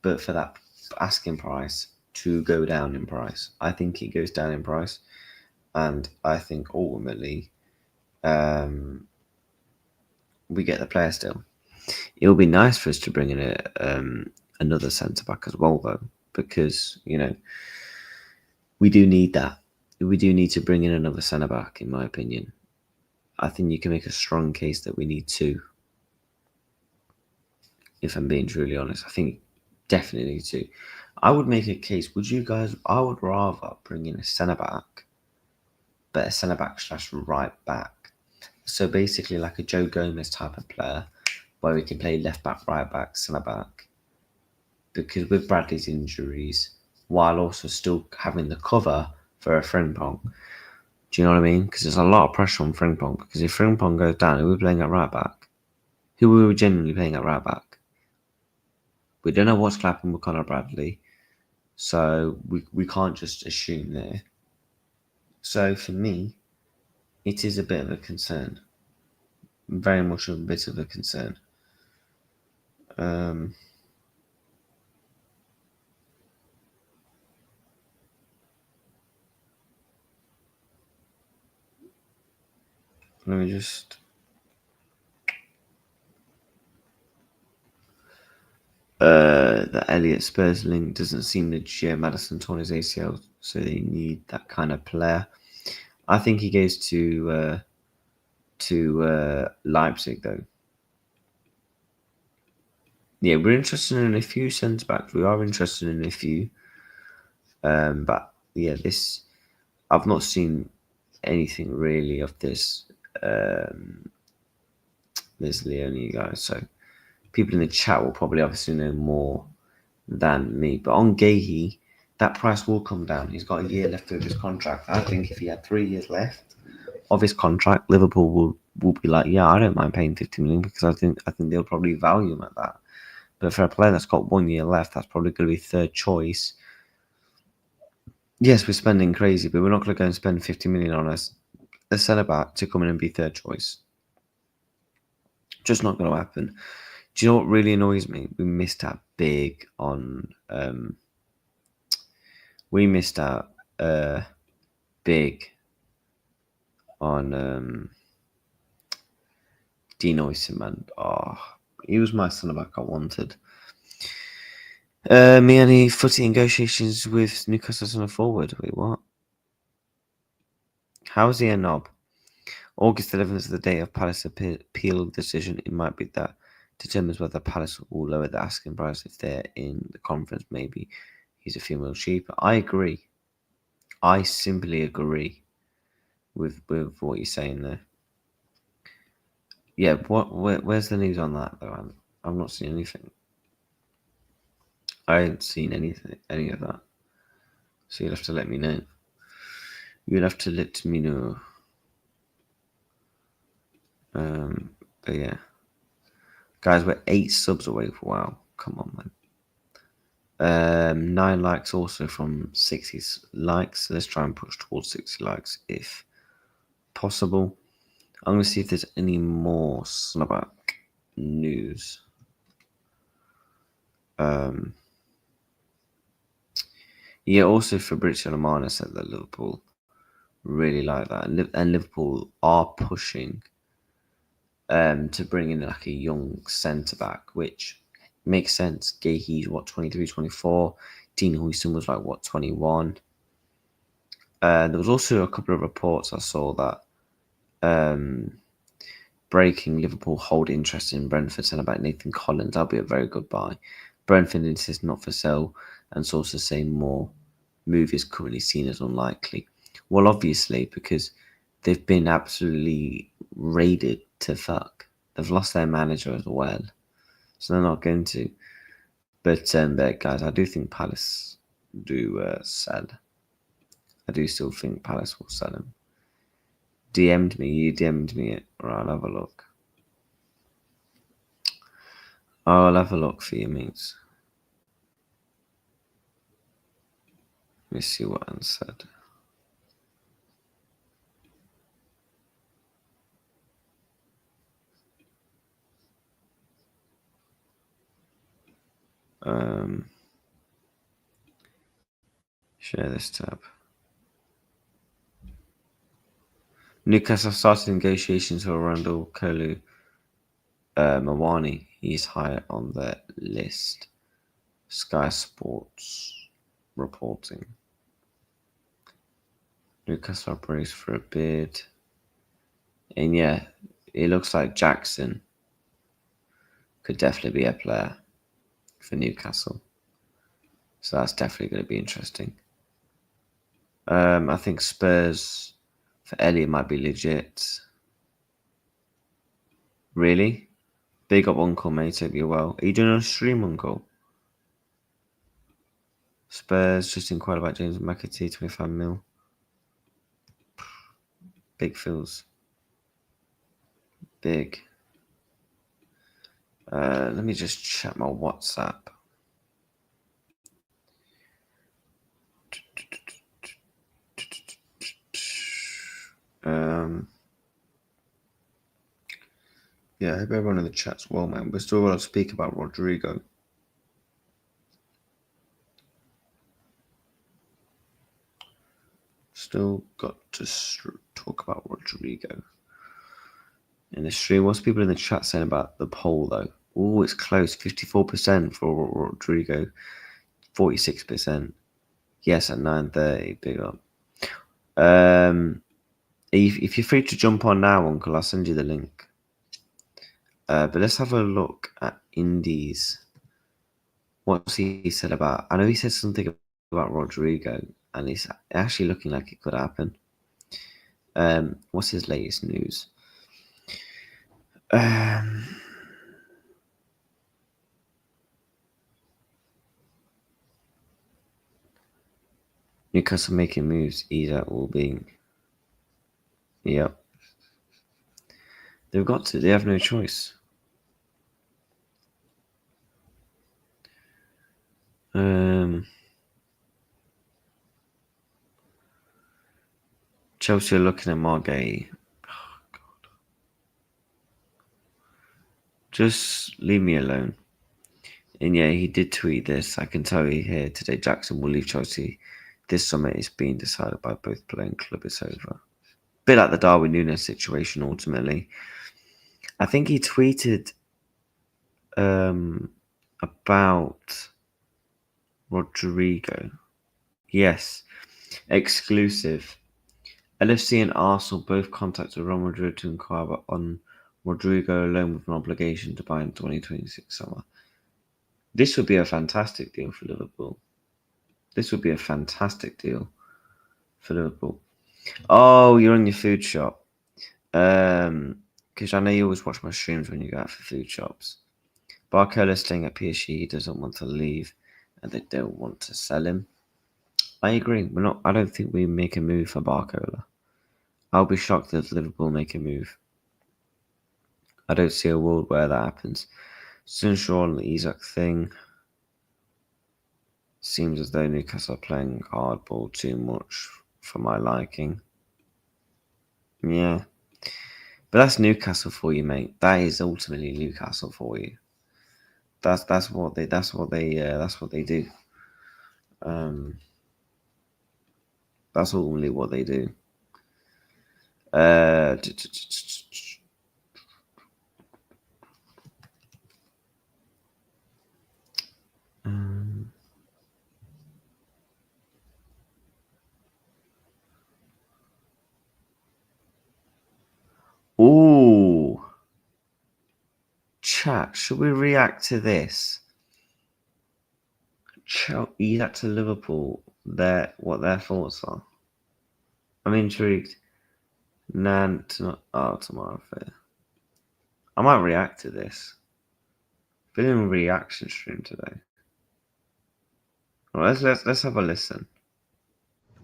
but for that asking price to go down in price. I think it goes down in price, and I think ultimately we get the player still. It will be nice for us to bring in another centre back as well, though, because we do need that. We do need to bring in another centre back, in my opinion. I think you can make a strong case that we need 2. If I'm being truly honest, I think definitely need 2. I would make a case. I would rather bring in a centre-back, but a centre-back / right back. So basically like a Joe Gomez type of player where we can play left-back, right-back, centre-back. Because with Bradley's injuries, while also still having the cover for a Frimpong. Do you know what I mean? Because there's a lot of pressure on Frimpong. Because if Frimpong goes down, who are we playing at right-back? Who are we genuinely playing at right-back? We don't know what's clapping with Conor Bradley. So we can't just assume there. So for me, it is a bit of a concern. Very much a bit of a concern. Let me just... the Elliot Spurs link doesn't seem legit. Madison torn his ACL, so they need that kind of player. I think he goes to Leipzig, though. Yeah, we're interested in a few centre backs. We are interested in a few, but yeah, this I've not seen anything really of this this Leone guy. So people in the chat will probably obviously know more than me. But on Gahey, that price will come down. He's got a year left of his contract. I think if he had 3 years left of his contract, Liverpool will be like, yeah, I don't mind paying 50 million, because I think they'll probably value him at that. But for a player that's got 1 year left, that's probably going to be third choice. Yes, we're spending crazy, but we're not going to go and spend 50 million on a centre back to come in and be third choice. Just not going to happen. Do you know what really annoys me? We missed out big on big on Dean Oyson, man. Oh, he was my centre back I wanted. Me any footy negotiations with Newcastle centre forward? Wait, what? How is he a knob? August 11th is the day of Palace appeal decision. It might be that determines whether Palace will lower the asking price if they're in the conference. Maybe he's a few mil cheaper. I agree. I simply agree with what you're saying there. Yeah, where's the news on that though? I've not seen anything. I haven't seen any of that. So you'll have to let me know. You'll have to let me know. But yeah, guys, we're 8 subs away. Wow, come on, man. 9 likes also from 60 likes. So let's try and push towards 60 likes if possible. I'm gonna see if there's any more Snapback news. Yeah, also Fabrizio Romano said that Liverpool really like that, and Liverpool are pushing to bring in like a young centre back, which makes sense. Gahey's what, 23, 24. Dean Huijsen was like what, 21. There was also a couple of reports I saw that breaking Liverpool hold interest in Brentford centre back Nathan Collins. That'll be a very good buy. Brentford insists not for sale, and sources say more move is currently seen as unlikely. Well, obviously, because they've been absolutely raided to fuck. They've lost their manager as well, so they're not going to. But guys, I do think Palace do sell. I do still think Palace will sell him. DM'd me, you DM'd me it. Right, I'll have a look. I'll have a look for you, mates. Let me see what Anne said. Share this tab. Newcastle started negotiations for Randall Kolu Mawani. He's high on the list. Sky Sports reporting. Newcastle operates for a bid. And yeah, it looks like Jackson could definitely be a player for Newcastle. So that's definitely going to be interesting. I think Spurs for Elliot might be legit. Really? Big up, Uncle, mate. Hope you're well. Are you doing a stream, Uncle? Spurs just inquired about James McAtee, 25 mil. Big feels. Big. Let me just check my WhatsApp. Yeah, I hope everyone in the chat's well, man. We're still going to speak about Rodrygo. Still got to talk about Rodrygo. In the stream, what's people in the chat saying about the poll, though? Oh, it's close. 54% for Rodrygo. 46%. Yes, at 9:30. Big up. If you're free to jump on now, Uncle, I'll send you the link. But let's have a look at Indies. What's he said about? I know he said something about Rodrygo. and it's actually looking like it could happen. What's his latest news? Newcastle making moves. Isak will be. Yep. They've got to. They have no choice. Chelsea are looking at Margay. Oh, God. Just leave me alone. And yeah, he did tweet this. I can tell you here today, Jackson will leave Chelsea this summer. It's being decided by both player and club. It's over. Bit like the Darwin Núñez situation ultimately. I think he tweeted about Rodrygo. Yes, exclusive. LFC and Arsenal both contacted Real Madrid to inquire on Rodrygo alone with an obligation to buy in 2026 summer. This would be a fantastic deal for Liverpool. This would be a fantastic deal for Liverpool. Oh, you're on your food shop. Because I know you always watch my streams when you go out for food shops. Barcola's staying at PSG. He doesn't want to leave, and they don't want to sell him. I agree. I don't think we make a move for Barcola. I'll be shocked if Liverpool make a move. I don't see a world where that happens. Sunshine on the Isak thing. Seems as though Newcastle are playing hardball too much for my liking. Yeah. But that's Newcastle for you, mate. That is ultimately Newcastle for you. That's what they do. That's ultimately what they do. Ooh. Chat, should we react to this? React to Liverpool, what their thoughts are. I'm intrigued. Tomorrow fair. I might react to this. Been in a reaction stream today. Well, let's have a listen.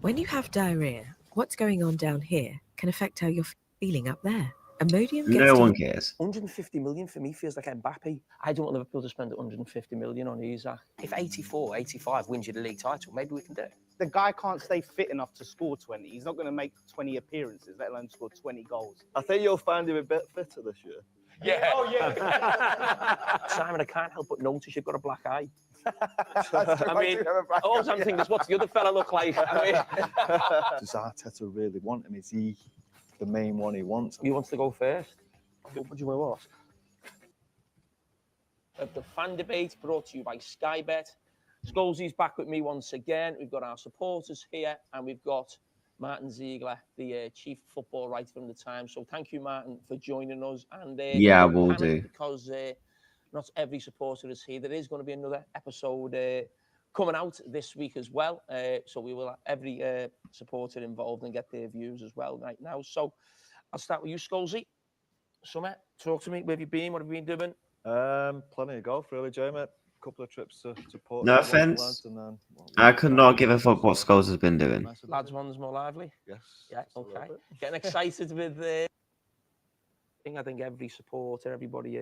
When you have diarrhea, what's going on down here can affect how you're feeling up there. Imodium gets No one cares. 150 million for me feels like Mbappe. I don't want Liverpool to spend 150 million on Isak. If 84, 85 wins you the league title, maybe we can do it. The guy can't stay fit enough to score 20. He's not going to make 20 appearances, let alone score 20 goals. I think you'll find him a bit fitter this year. Yeah. Oh, yeah. Simon, I can't help but notice you've got a black eye. I mean, all I'm thinking is, what's the other fella look like? I mean, does Arteta really want him? Is he the main one he wants? He wants to go first. What do you want to ask? The fan debate brought to you by Sky Bet. Scholesey's back with me once again. We've got our supporters here, and we've got Martin Ziegler, the chief football writer from the Times. So thank you, Martin, for joining us. And yeah, we'll do. Because not every supporter is here. There is going to be another episode coming out this week as well. So we will have every supporter involved and get their views as well right now. So I'll start with you, Scholesey. Summer, talk to me. Where have you been? What have you been doing? Plenty of golf, really, Jamie. A couple of trips to Port. No offense. I could not give a fuck what Scholes has been doing. Lads one's more lively? Yes. Yeah, okay. Getting excited with the thing. I think every supporter, everybody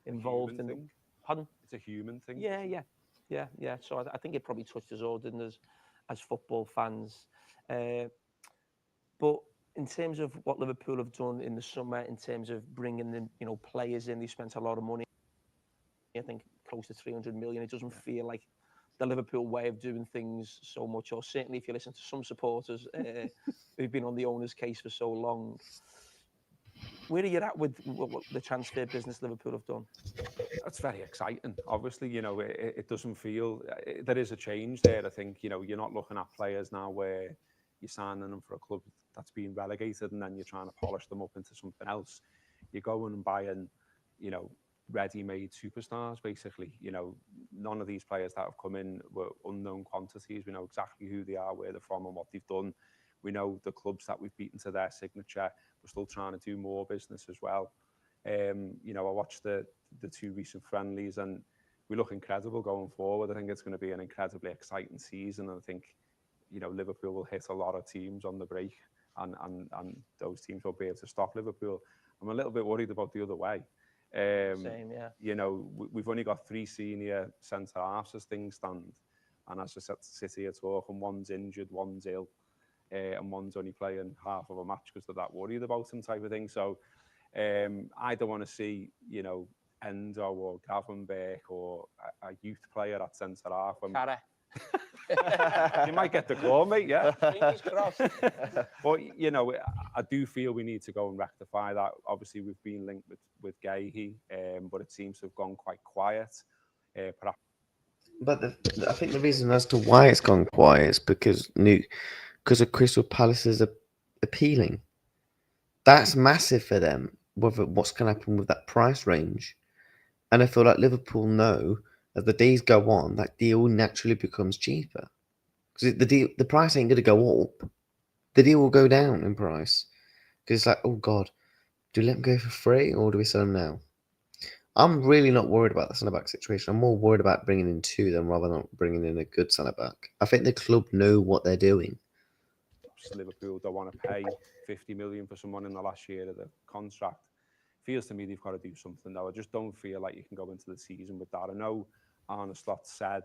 involved in the... Pardon? It's a human thing. Yeah. So I think it probably touched us all, didn't it, as football fans. But in terms of what Liverpool have done in the summer, in terms of bringing in, players in, they spent a lot of money. I think close to 300 million. It doesn't feel like the Liverpool way of doing things so much, or certainly if you listen to some supporters who've been on the owner's case for so long. Where are you at with what the transfer business Liverpool have done? That's very exciting. Obviously, it doesn't feel there is a change there. I think you're not looking at players now where you're signing them for a club that's been relegated and then you're trying to polish them up into something else. You're going and buying, ready-made superstars, basically. You know, none of these players that have come in were unknown quantities. We know exactly who they are, where they're from, and what they've done. We know the clubs that we've beaten to their signature. We're still trying to do more business as well. You know, I watched the 2 recent friendlies, and we look incredible going forward. I think it's going to be an incredibly exciting season. And I think, you know, Liverpool will hit a lot of teams on the break, and those teams will be able to stop Liverpool. I'm a little bit worried about the other way. Same, yeah. You know, we've only got 3 senior centre halves as things stand, and as I sit here talking, one's injured, one's ill, and one's only playing half of a match because they're that worried about him, type of thing. So I don't want to see, you know, Endo or Gravenberch or a youth player at centre half. You might get the call, mate. Yeah. Fingers crossed. But you know, I do feel we need to go and rectify that. Obviously, we've been linked with Gahey, but it seems to have gone quite quiet. Perhaps. But I think the reason as to why it's gone quiet is because of Crystal Palace's appealing. That's massive for them. What's going to happen with that price range, and I feel like Liverpool know as the days go on, that deal naturally becomes cheaper because the price ain't going to go up. The deal will go down in price because it's like, oh God, do we let them go for free or do we sell them now? I'm really not worried about the centre-back situation. I'm more worried about bringing in 2 than rather than bringing in a good centre-back. I think the club know what they're doing. Liverpool don't want to pay 50 million for someone in the last year of the contract. Feels to me they've got to do something, though. I just don't feel like you can go into the season with that. I know Arne Slot said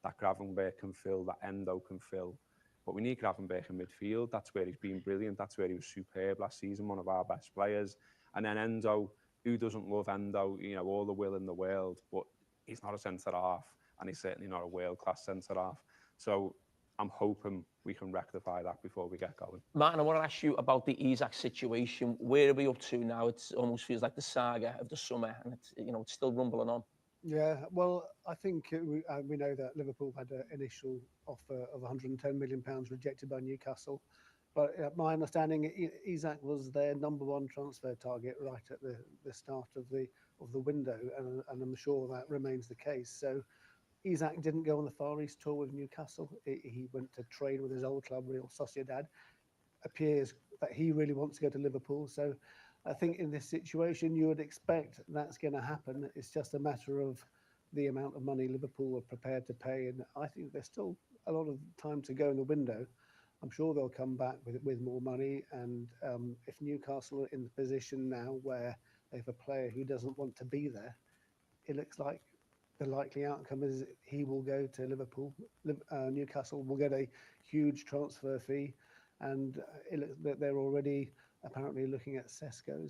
that Gravenberch can fill, that Endo can fill, but we need Gravenberch in midfield. That's where he's been brilliant. That's where he was superb last season, one of our best players. And then Endo, who doesn't love Endo? You know, all the will in the world, but he's not a centre half, and he's certainly not a world-class centre half. So I'm hoping we can rectify that before we get going. Martin, I want to ask you about the Isak situation. Where are we up to now? It almost feels like the saga of the summer, and it's, you know, it's still rumbling on. Yeah, well, I think we know that Liverpool had an initial offer of £110 million rejected by Newcastle. But my understanding, Isak was their #1 transfer target right at the start of the window, and I'm sure that remains the case. So Isak didn't go on the Far East tour with Newcastle. He went to train with his old club, Real Sociedad. Appears that he really wants to go to Liverpool. So I think in this situation, you would expect that's going to happen. It's just a matter of the amount of money Liverpool are prepared to pay. And I think there's still a lot of time to go in the window. I'm sure they'll come back with more money. And if Newcastle are in the position now where they have a player who doesn't want to be there, it looks like the likely outcome is he will go to Liverpool. Newcastle will get a huge transfer fee, and they're already apparently looking at Sesko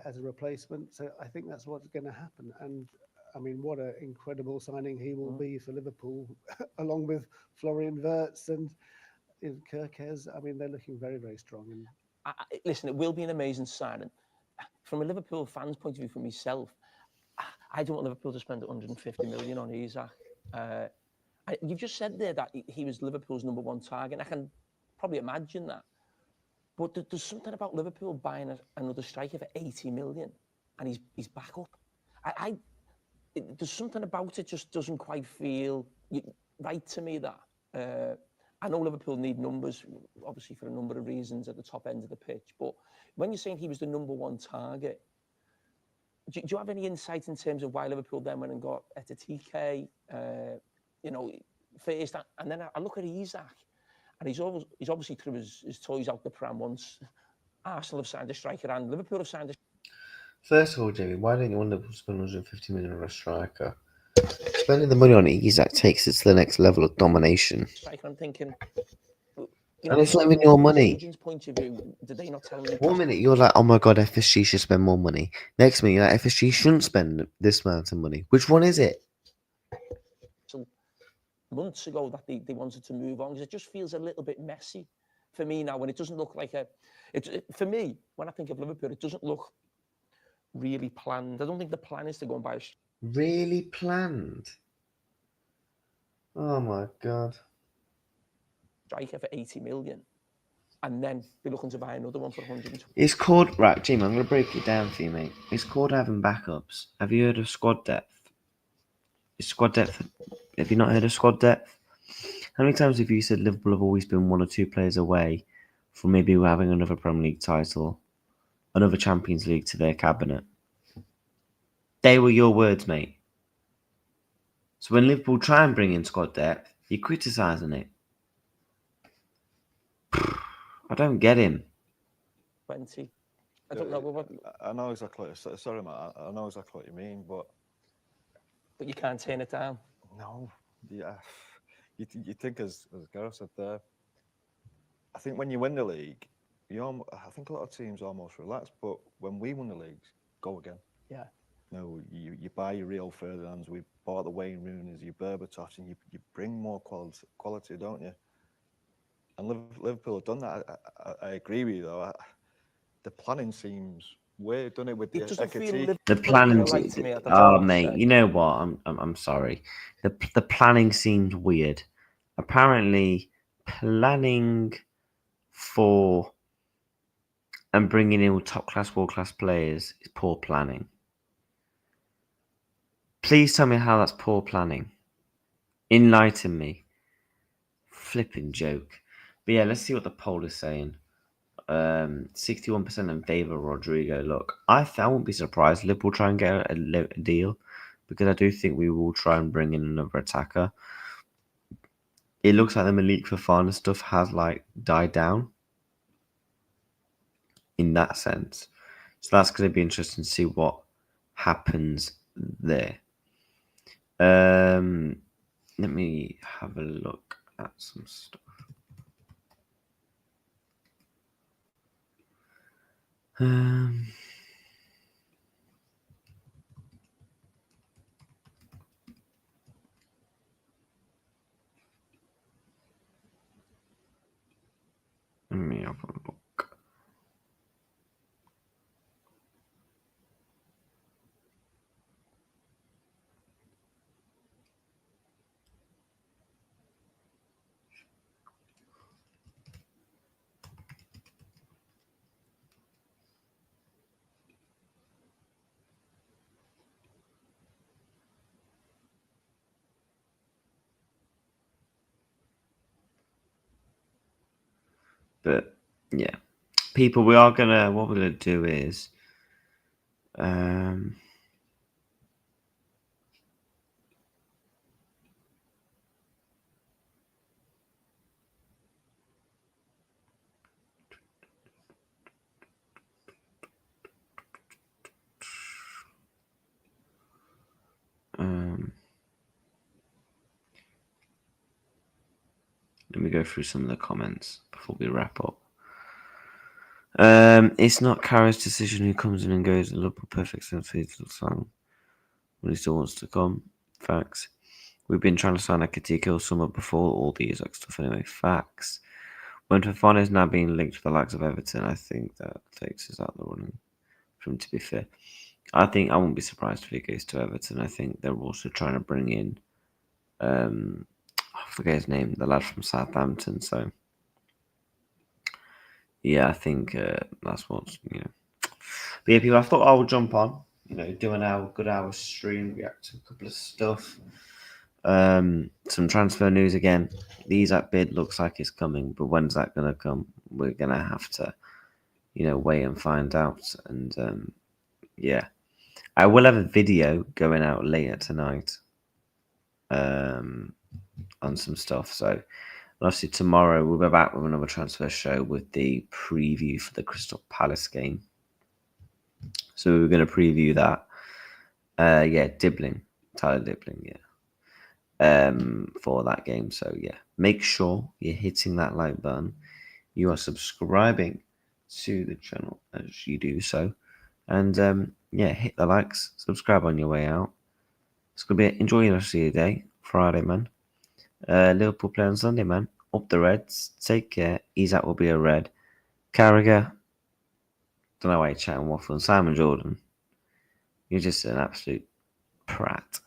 as a replacement. So I think that's what's going to happen. And I mean, what an incredible signing he will be for Liverpool, along with Florian Wirtz and Kirkes. I mean, they're looking very, very strong. And listen, it will be an amazing signing. From a Liverpool fan's point of view, for myself, I don't want Liverpool to spend 150 million on Isak. You've just said there that he was Liverpool's #1 target. I can probably imagine that. But there's something about Liverpool buying another striker for 80 million, and he's back up. There's something about it just doesn't quite feel right to me. That I know Liverpool need numbers, obviously for a number of reasons at the top end of the pitch. But when you're saying he was the #1 target, do you have any insight in terms of why Liverpool then went and got Etatike, you know, first? And then I look at Isak, and he's obviously threw his toys out the pram once. Arsenal have signed a striker and Liverpool have signed a... First of all, Jamie, why don't you want to spend 150 million on a striker? Spending the money on Isak takes it to the next level of domination. Striker, I'm thinking... And it's not even your money. Point of view, did they not tell me? 1 minute you're like, oh my God, FSG should spend more money. Next minute you're like, FSG shouldn't spend this amount of money. Which one is it? Months ago that they wanted to move on, because it just feels a little bit messy for me now, when it doesn't look like for me, when I think of Liverpool, it doesn't look really planned. I don't think the plan is to go and buy a... Really planned? Oh my God. Striker for 80 million. and then be looking to buy another one for 120. It's called, right, Jim, I'm going to break it down for you, mate. It's called having backups. Have you heard of squad depth? Is squad depth, have you not heard of squad depth? How many times have you said Liverpool have always been 1 or 2 players away from maybe having another Premier League title, another Champions League to their cabinet? They were your words, mate. So when Liverpool try and bring in squad depth, you're criticising it. I don't get him. 20. I don't know what. I know exactly. Sorry, Matt. I know exactly what you mean, but you can't turn it down. No. Yeah. You think, as Gareth said there, I think when you win the league, I think a lot of teams almost relax, but when we won the league, go again. Yeah. No, you buy your Rio Ferdinands, we bought the Wayne Rooney's, your Berbatov, and you bring more quality, don't you? And Liverpool have done that. I agree with you, though. The planning seems weird, doesn't it? With The planning, oh mate, you know what? I'm sorry. The planning seems weird. Apparently, planning for and bringing in top class, world class players is poor planning. Please tell me how that's poor planning. Enlighten me. Flipping joke. But yeah, let's see what the poll is saying. 61% in favour of Rodrygo. Look, I won't be surprised Liverpool try and get a deal, because I do think we will try and bring in another attacker. It looks like the Malik Fofana stuff has died down in that sense. So that's going to be interesting to see what happens there. Let me have a look at some stuff. Let me have a look. But yeah, people, what we're gonna do is, let me go through some of the comments before we wrap up. It's not Carragher's decision who comes in and goes. The Liverpool perfect sense for his song when he still wants to come. Facts. We've been trying to sign a Katiko all summer before all the Isak stuff anyway. Facts. When Fofana is now being linked to the likes of Everton, I think that takes us out of the running. For him to be fair, I think I won't be surprised if he goes to Everton. I think they're also trying to bring in, I forget his name, the lad from Southampton. So yeah, I think that's what's But yeah, people, I thought I would jump on, do a good hour stream, react to a couple of stuff. Some transfer news again. The Isak bid looks like it's coming, but when's that going to come? We're going to have to, wait and find out. And yeah, I will have a video going out later tonight on some stuff. So obviously tomorrow we'll be back with another transfer show with the preview for the Crystal Palace game. So we're going to preview that. Yeah, Tyler Dibbling, yeah. For that game. So yeah, make sure you're hitting that like button. You are subscribing to the channel as you do so. And yeah, hit the likes, subscribe on your way out. It's going to be enjoy the rest of your day. Friday, man. Liverpool play on Sunday, man. Up the Reds. Take care. Isak will be a red. Carragher. Don't know why you're chatting waffle. And Simon Jordan. You're just an absolute prat.